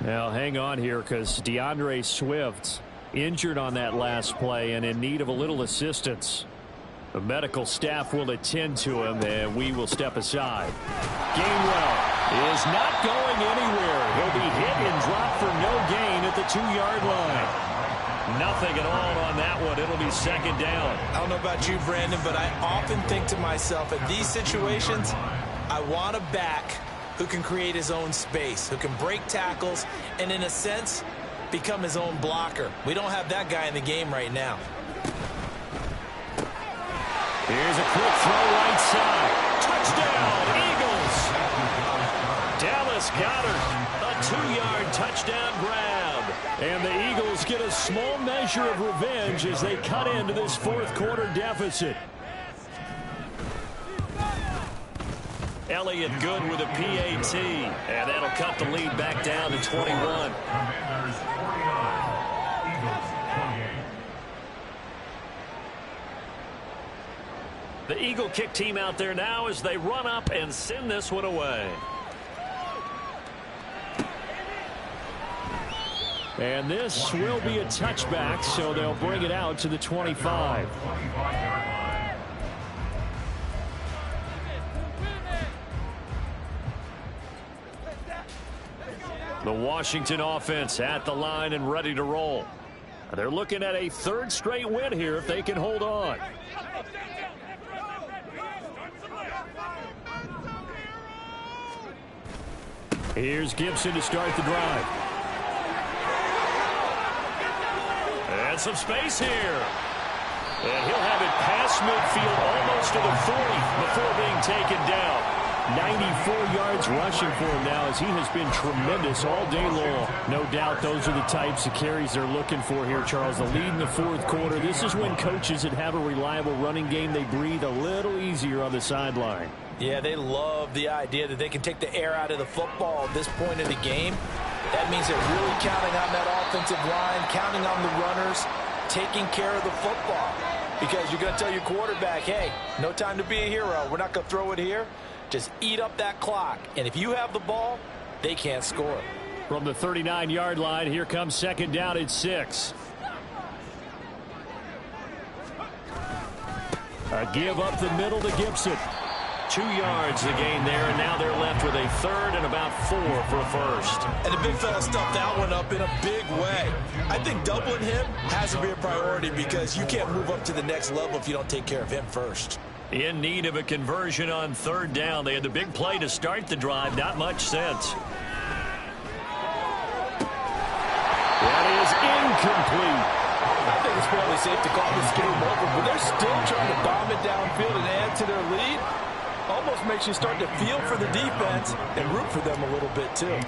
Speaker 3: Now, hang on here because DeAndre Swift's injured on that last play and in need of a little assistance. The medical staff will attend to him, and we will step aside. Gainwell is not going anywhere. He'll be hit and dropped for no gain at the 2-yard line. Nothing at all on that one. It'll be 2nd down.
Speaker 7: I don't know about you, Brandon, but I often think to myself, in these situations, I want a back who can create his own space, who can break tackles, and in a sense, become his own blocker. We don't have that guy in the game right now.
Speaker 3: Here's a quick throw right side. Touchdown, Eagles. Dallas Goedert, a 2-yard touchdown grab. And the Eagles get a small measure of revenge as they cut into this 4th quarter deficit. Elliott good with a PAT. And that'll cut the lead back down to 21. The Eagle kick team out there now as they run up and send this one away. And this will be a touchback, so they'll bring it out to the 25. The Washington offense at the line and ready to roll. They're looking at a 3rd straight win here if they can hold on. Here's Gibson to start the drive. And some space here. And he'll have it past midfield almost to the 40 before being taken down. 94 yards rushing for him now as he has been tremendous all day long. No doubt those are the types of carries they're looking for here, Charles. The lead in the 4th quarter. This is when coaches that have a reliable running game, they breathe a little easier on the sideline.
Speaker 7: Yeah, they love the idea that they can take the air out of the football at this point of the game. That means they're really counting on that offensive line, counting on the runners, taking care of the football. Because you're going to tell your quarterback, hey, no time to be a hero. We're not going to throw it here. Just eat up that clock. And if you have the ball, they can't score.
Speaker 3: From the 39-yard line, here comes 2nd down at 6. A give up the middle to Gibson. 2 yards the gain there, and now they're left with a 3rd and about 4 for a 1st.
Speaker 7: And the big fella stuffed that one up in a big way. I think doubling him has to be a priority because you can't move up to the next level if you don't take care of him first.
Speaker 3: In need of a conversion on 3rd down. They had the big play to start the drive. Not much sense. incomplete.
Speaker 7: I think it's fairly safe to call this game over, but they're still trying to bomb it downfield and add to their lead. Almost makes you start to feel for the defense and root for them a little bit, too.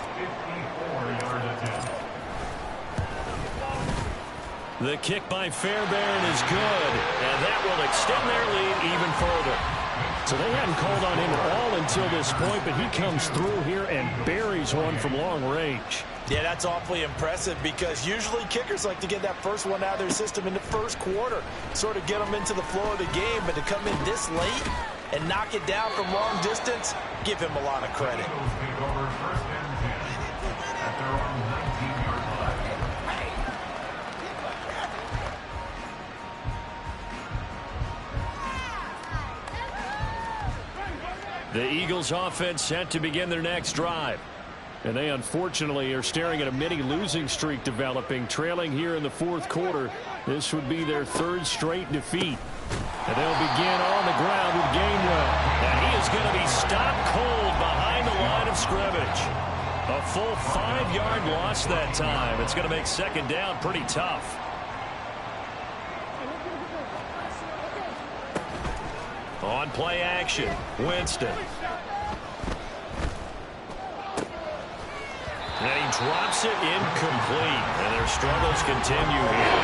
Speaker 3: The kick by Fairbairn is good, and that will extend their lead even further. So they hadn't called on him at all until this point, but he comes through here and buries one from long range.
Speaker 5: Yeah, that's awfully impressive because usually kickers like to get that first one out of their system in the first quarter, sort of get them into the flow of the game, but to come in this late and knock it down from long distance, give him a lot of credit.
Speaker 3: The Eagles offense set to begin their next drive. And they unfortunately are staring at a mini losing streak developing, trailing here in the fourth quarter. This would be their third straight defeat. And they'll begin on the ground with Gainwell. And he is going to be stopped cold behind the line of scrimmage. A full 5-yard loss that time. It's going to make second down pretty tough. On play action, Winston. And he drops it incomplete. And their struggles continue here.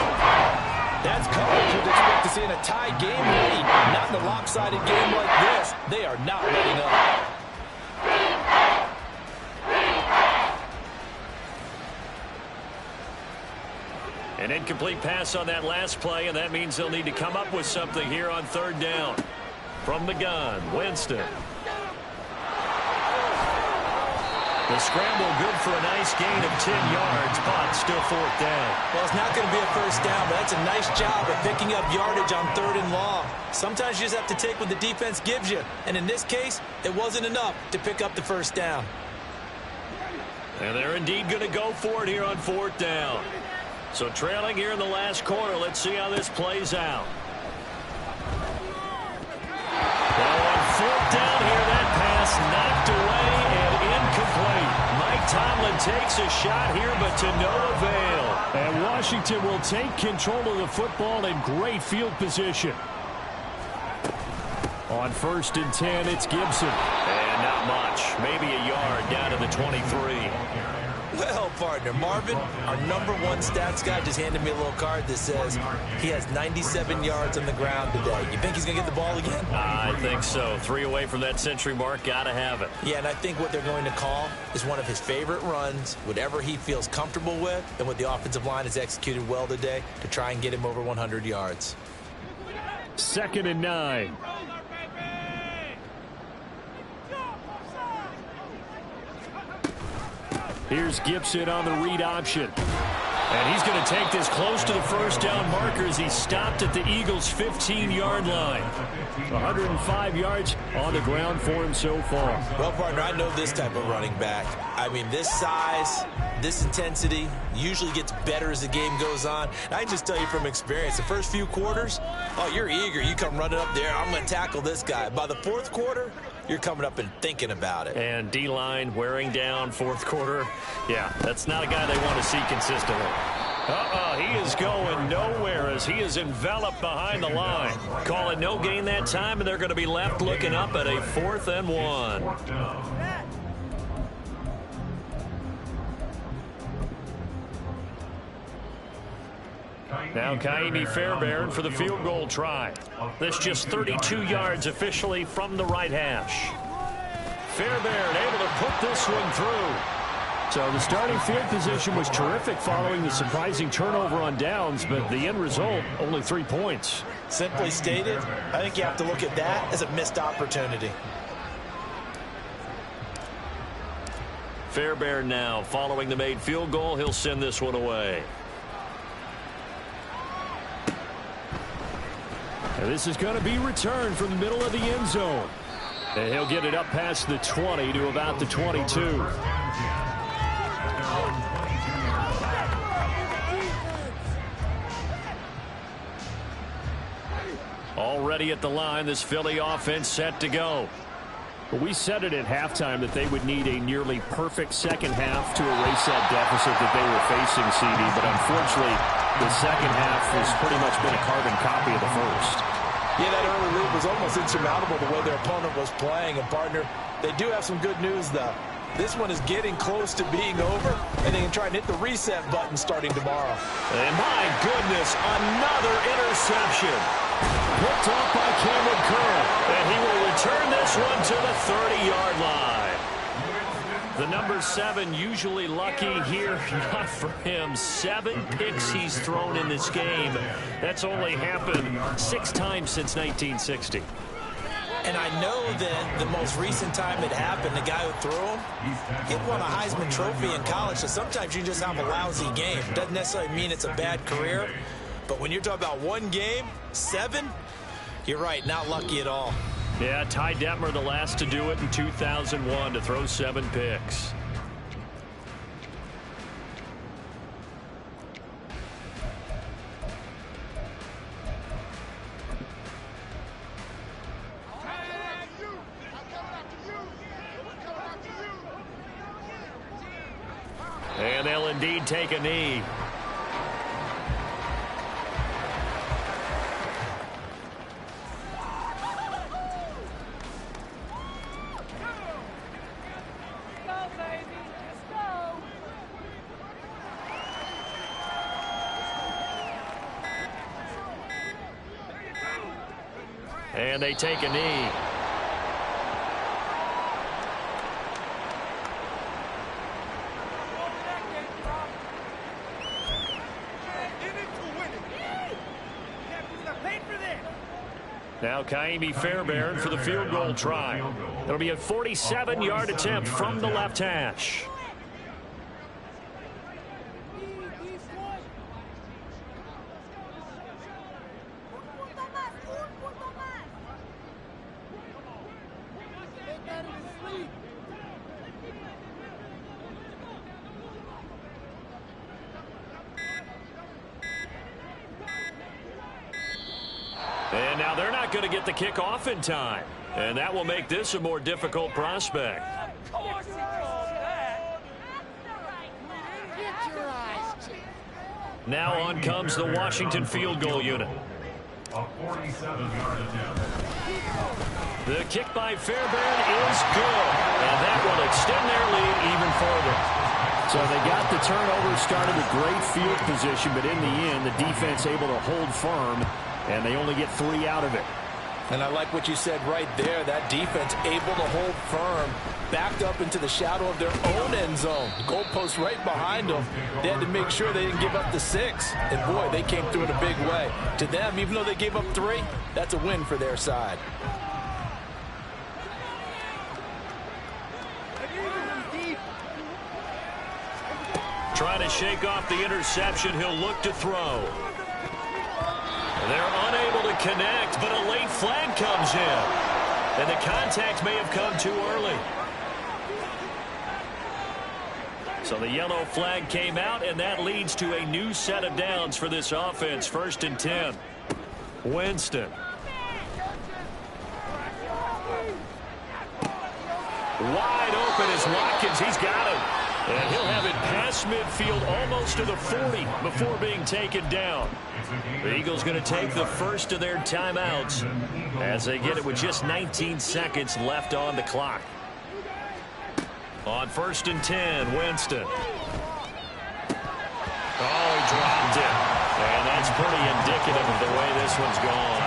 Speaker 7: That's coverage you'd expect to see in a tie game, maybe. Not in a lopsided game like this. They are not letting up.
Speaker 3: An incomplete pass on that last play, and that means they'll need to come up with something here on third down. From the gun, Winston. The scramble good for a nice gain of 10 yards, but still fourth down.
Speaker 5: Well, it's not going to be a first down, but that's a nice job of picking up yardage on third and long. Sometimes you just have to take what the defense gives you, and in this case, it wasn't enough to pick up the first down.
Speaker 3: And they're indeed going to go for it here on fourth down. So trailing here in the last quarter, let's see how this plays out. Now on fourth down here, that pass knocked away and incomplete. Mike Tomlin takes a shot here, but to no avail. And Washington will take control of the football in great field position. On 1st and 10, it's Gibson. And not much. Maybe a yard down to the 23.
Speaker 5: Well, partner, Marvin, our #1 stats guy, just handed me a little card that says he has 97 yards on the ground today. You think he's going to get the ball again?
Speaker 3: I think so. 3 away from that century mark. Got to have it.
Speaker 5: Yeah, and I think what they're going to call is one of his favorite runs, whatever he feels comfortable with, and what the offensive line has executed well today to try and get him over 100 yards.
Speaker 3: 2nd and 9. Here's Gibson on the read option. And he's going to take this close to the first down marker as he stopped at the Eagles' 15-yard line. 105 yards on the ground for him so far.
Speaker 5: Well, partner, I know this type of running back. I mean, this size, this intensity usually gets better as the game goes on. And I can just tell you from experience, the first few quarters, oh, you're eager. You come running up there, I'm going to tackle this guy. By the fourth quarter, you're coming up and thinking about it.
Speaker 3: And D-line wearing down fourth quarter. Yeah, that's not a guy they want to see consistently. He is going nowhere as he is enveloped behind the line. Call it no gain that time, and they're going to be left looking up at a 4th and 1. Now Kaimi Fairbairn for the field goal try. This just 32 yards officially from the right hash. Fairbairn able to put this one through. So the starting field position was terrific following the surprising turnover on downs, but the end result, only 3 points.
Speaker 5: Simply stated, I think you have to look at that as a missed opportunity.
Speaker 3: Fairbairn now following the made field goal. He'll send this one away. And this is going to be returned from the middle of the end zone. And he'll get it up past the 20 to about the 22. Already at the line, this Philly offense set to go. But we said it at halftime that they would need a nearly perfect second half to erase that deficit that they were facing, CD. But unfortunately, the second half has pretty much been a carbon copy of the first.
Speaker 7: Yeah, that early lead was almost insurmountable the way their opponent was playing. And, partner, they do have some good news, though. This one is getting close to being over, and they can try and hit the reset button starting tomorrow.
Speaker 3: And my goodness, another interception. Picked off by Cameron Curl, and he will return this one to the 30-yard line. The number 7 usually lucky here, not for him. 7 picks he's thrown in this game. That's only happened 6 times since 1960.
Speaker 5: And I know that the most recent time it happened, the guy who threw him, he won a Heisman Trophy in college, so sometimes you just have a lousy game. Doesn't necessarily mean it's a bad career, but when you're talking about one game, 7, you're right, not lucky at all.
Speaker 3: Yeah, Ty Detmer, the last to do it in 2001, to throw 7 picks. And they'll indeed take a knee. And they take a knee. Now Kaimi Fairbairn for the field goal try. It'll be a 47-yard attempt from the left hash. And now they're not going to get the kick off in time. And that will make this a more difficult prospect. Now on comes the Washington field goal unit.
Speaker 6: A 47-yard attempt.
Speaker 3: The kick by Fairbairn is good. And that will extend their lead even further. So they got the turnover started with great field position, but in the end, the defense able to hold firm. And they only get 3 out of it.
Speaker 7: And I like what you said right there. That defense able to hold firm, backed up into the shadow of their own end zone. Goalpost right behind them. They had to make sure they didn't give up the 6. And, boy, they came through in a big way. To them, even though they gave up 3, that's a win for their side.
Speaker 3: Trying to shake off the interception. He'll look to throw. They're unable to connect, but a late flag comes in. And the contact may have come too early. So the yellow flag came out, and that leads to a new set of downs for this offense. 1st and 10. Winston. Wide open is Watkins. He's got him. And he'll have it past midfield almost to the 40 before being taken down. The Eagles going to take the first of their timeouts as they get it with just 19 seconds left on the clock. On 1st and 10, Winston. Oh, he dropped it. And that's pretty indicative of the way this one's gone.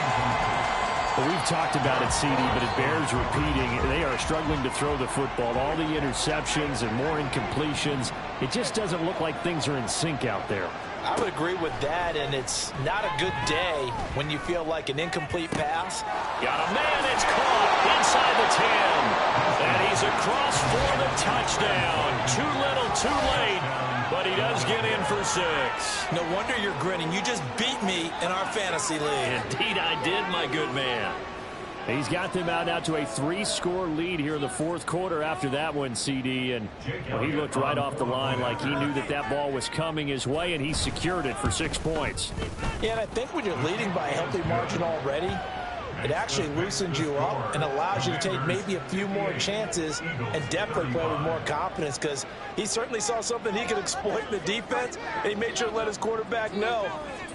Speaker 3: Well, we've talked about it, CD, but it bears repeating. They are struggling to throw the football. All the interceptions and more incompletions. It just doesn't look like things are in sync out there.
Speaker 5: I would agree with that, and it's not a good day when you feel like an incomplete pass.
Speaker 3: Got a man, it's caught inside the 10. And he's across for the touchdown. Too little, too late, but he does get in for 6.
Speaker 5: No wonder you're grinning. You just beat me in our fantasy league.
Speaker 3: Indeed I did, my good man. He's got them out now to a 3-score lead here in the 4th quarter after that one, CD. And well, he looked right off the line like he knew that that ball was coming his way, and he secured it for 6 points.
Speaker 5: Yeah, and I think when you're leading by a healthy margin already,
Speaker 7: it actually loosens you up and allows you to take maybe a few more chances and definitely play with more confidence, because he certainly saw something he could exploit in the defense, and he made sure to let his quarterback know,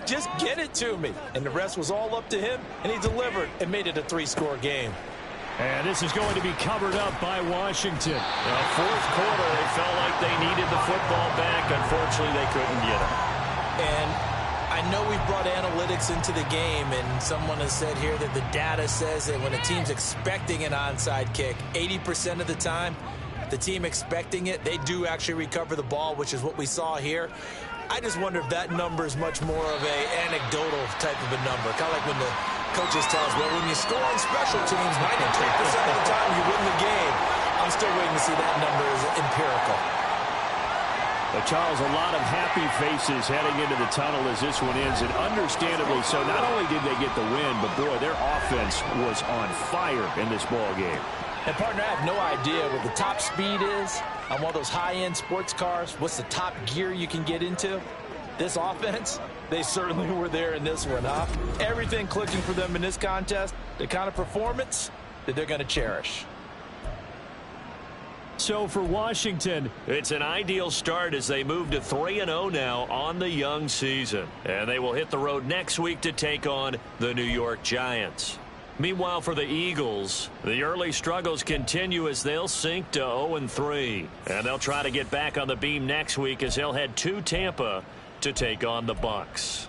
Speaker 7: just get it to me. And the rest was all up to him, and he delivered and made it a 3-score game.
Speaker 3: And this is going to be covered up by Washington. Fourth quarter, they felt like they needed the football back. Unfortunately, they couldn't get it.
Speaker 7: And I know we've brought analytics into the game, and someone has said here that the data says that when a team's expecting an onside kick, 80% of the time, the team expecting it, they do actually recover the ball, which is what we saw here. I just wonder if that number is much more of an anecdotal type of a number. Kind of like when the coaches tell us, well, when you score on special teams, 93% of the time you win the game. I'm still waiting to see that number as empirical.
Speaker 3: But Charles, a lot of happy faces heading into the tunnel as this one ends, and understandably so. Not only did they get the win, but boy, their offense was on fire in this ball game.
Speaker 7: And partner, I have no idea what the top speed is on one of those high-end sports cars. What's the top gear you can get into? This offense, they certainly were there in this one, huh? Everything clicking for them in this contest, the kind of performance that they're going to cherish.
Speaker 3: So for Washington,
Speaker 4: it's an ideal start as they move to 3-0 now on the young season. And they will hit the road next week to take on the New York Giants. Meanwhile, for the Eagles, the early struggles continue as they'll sink to 0-3. And they'll try to get back on the beam next week as they'll head to Tampa to take on the Bucs.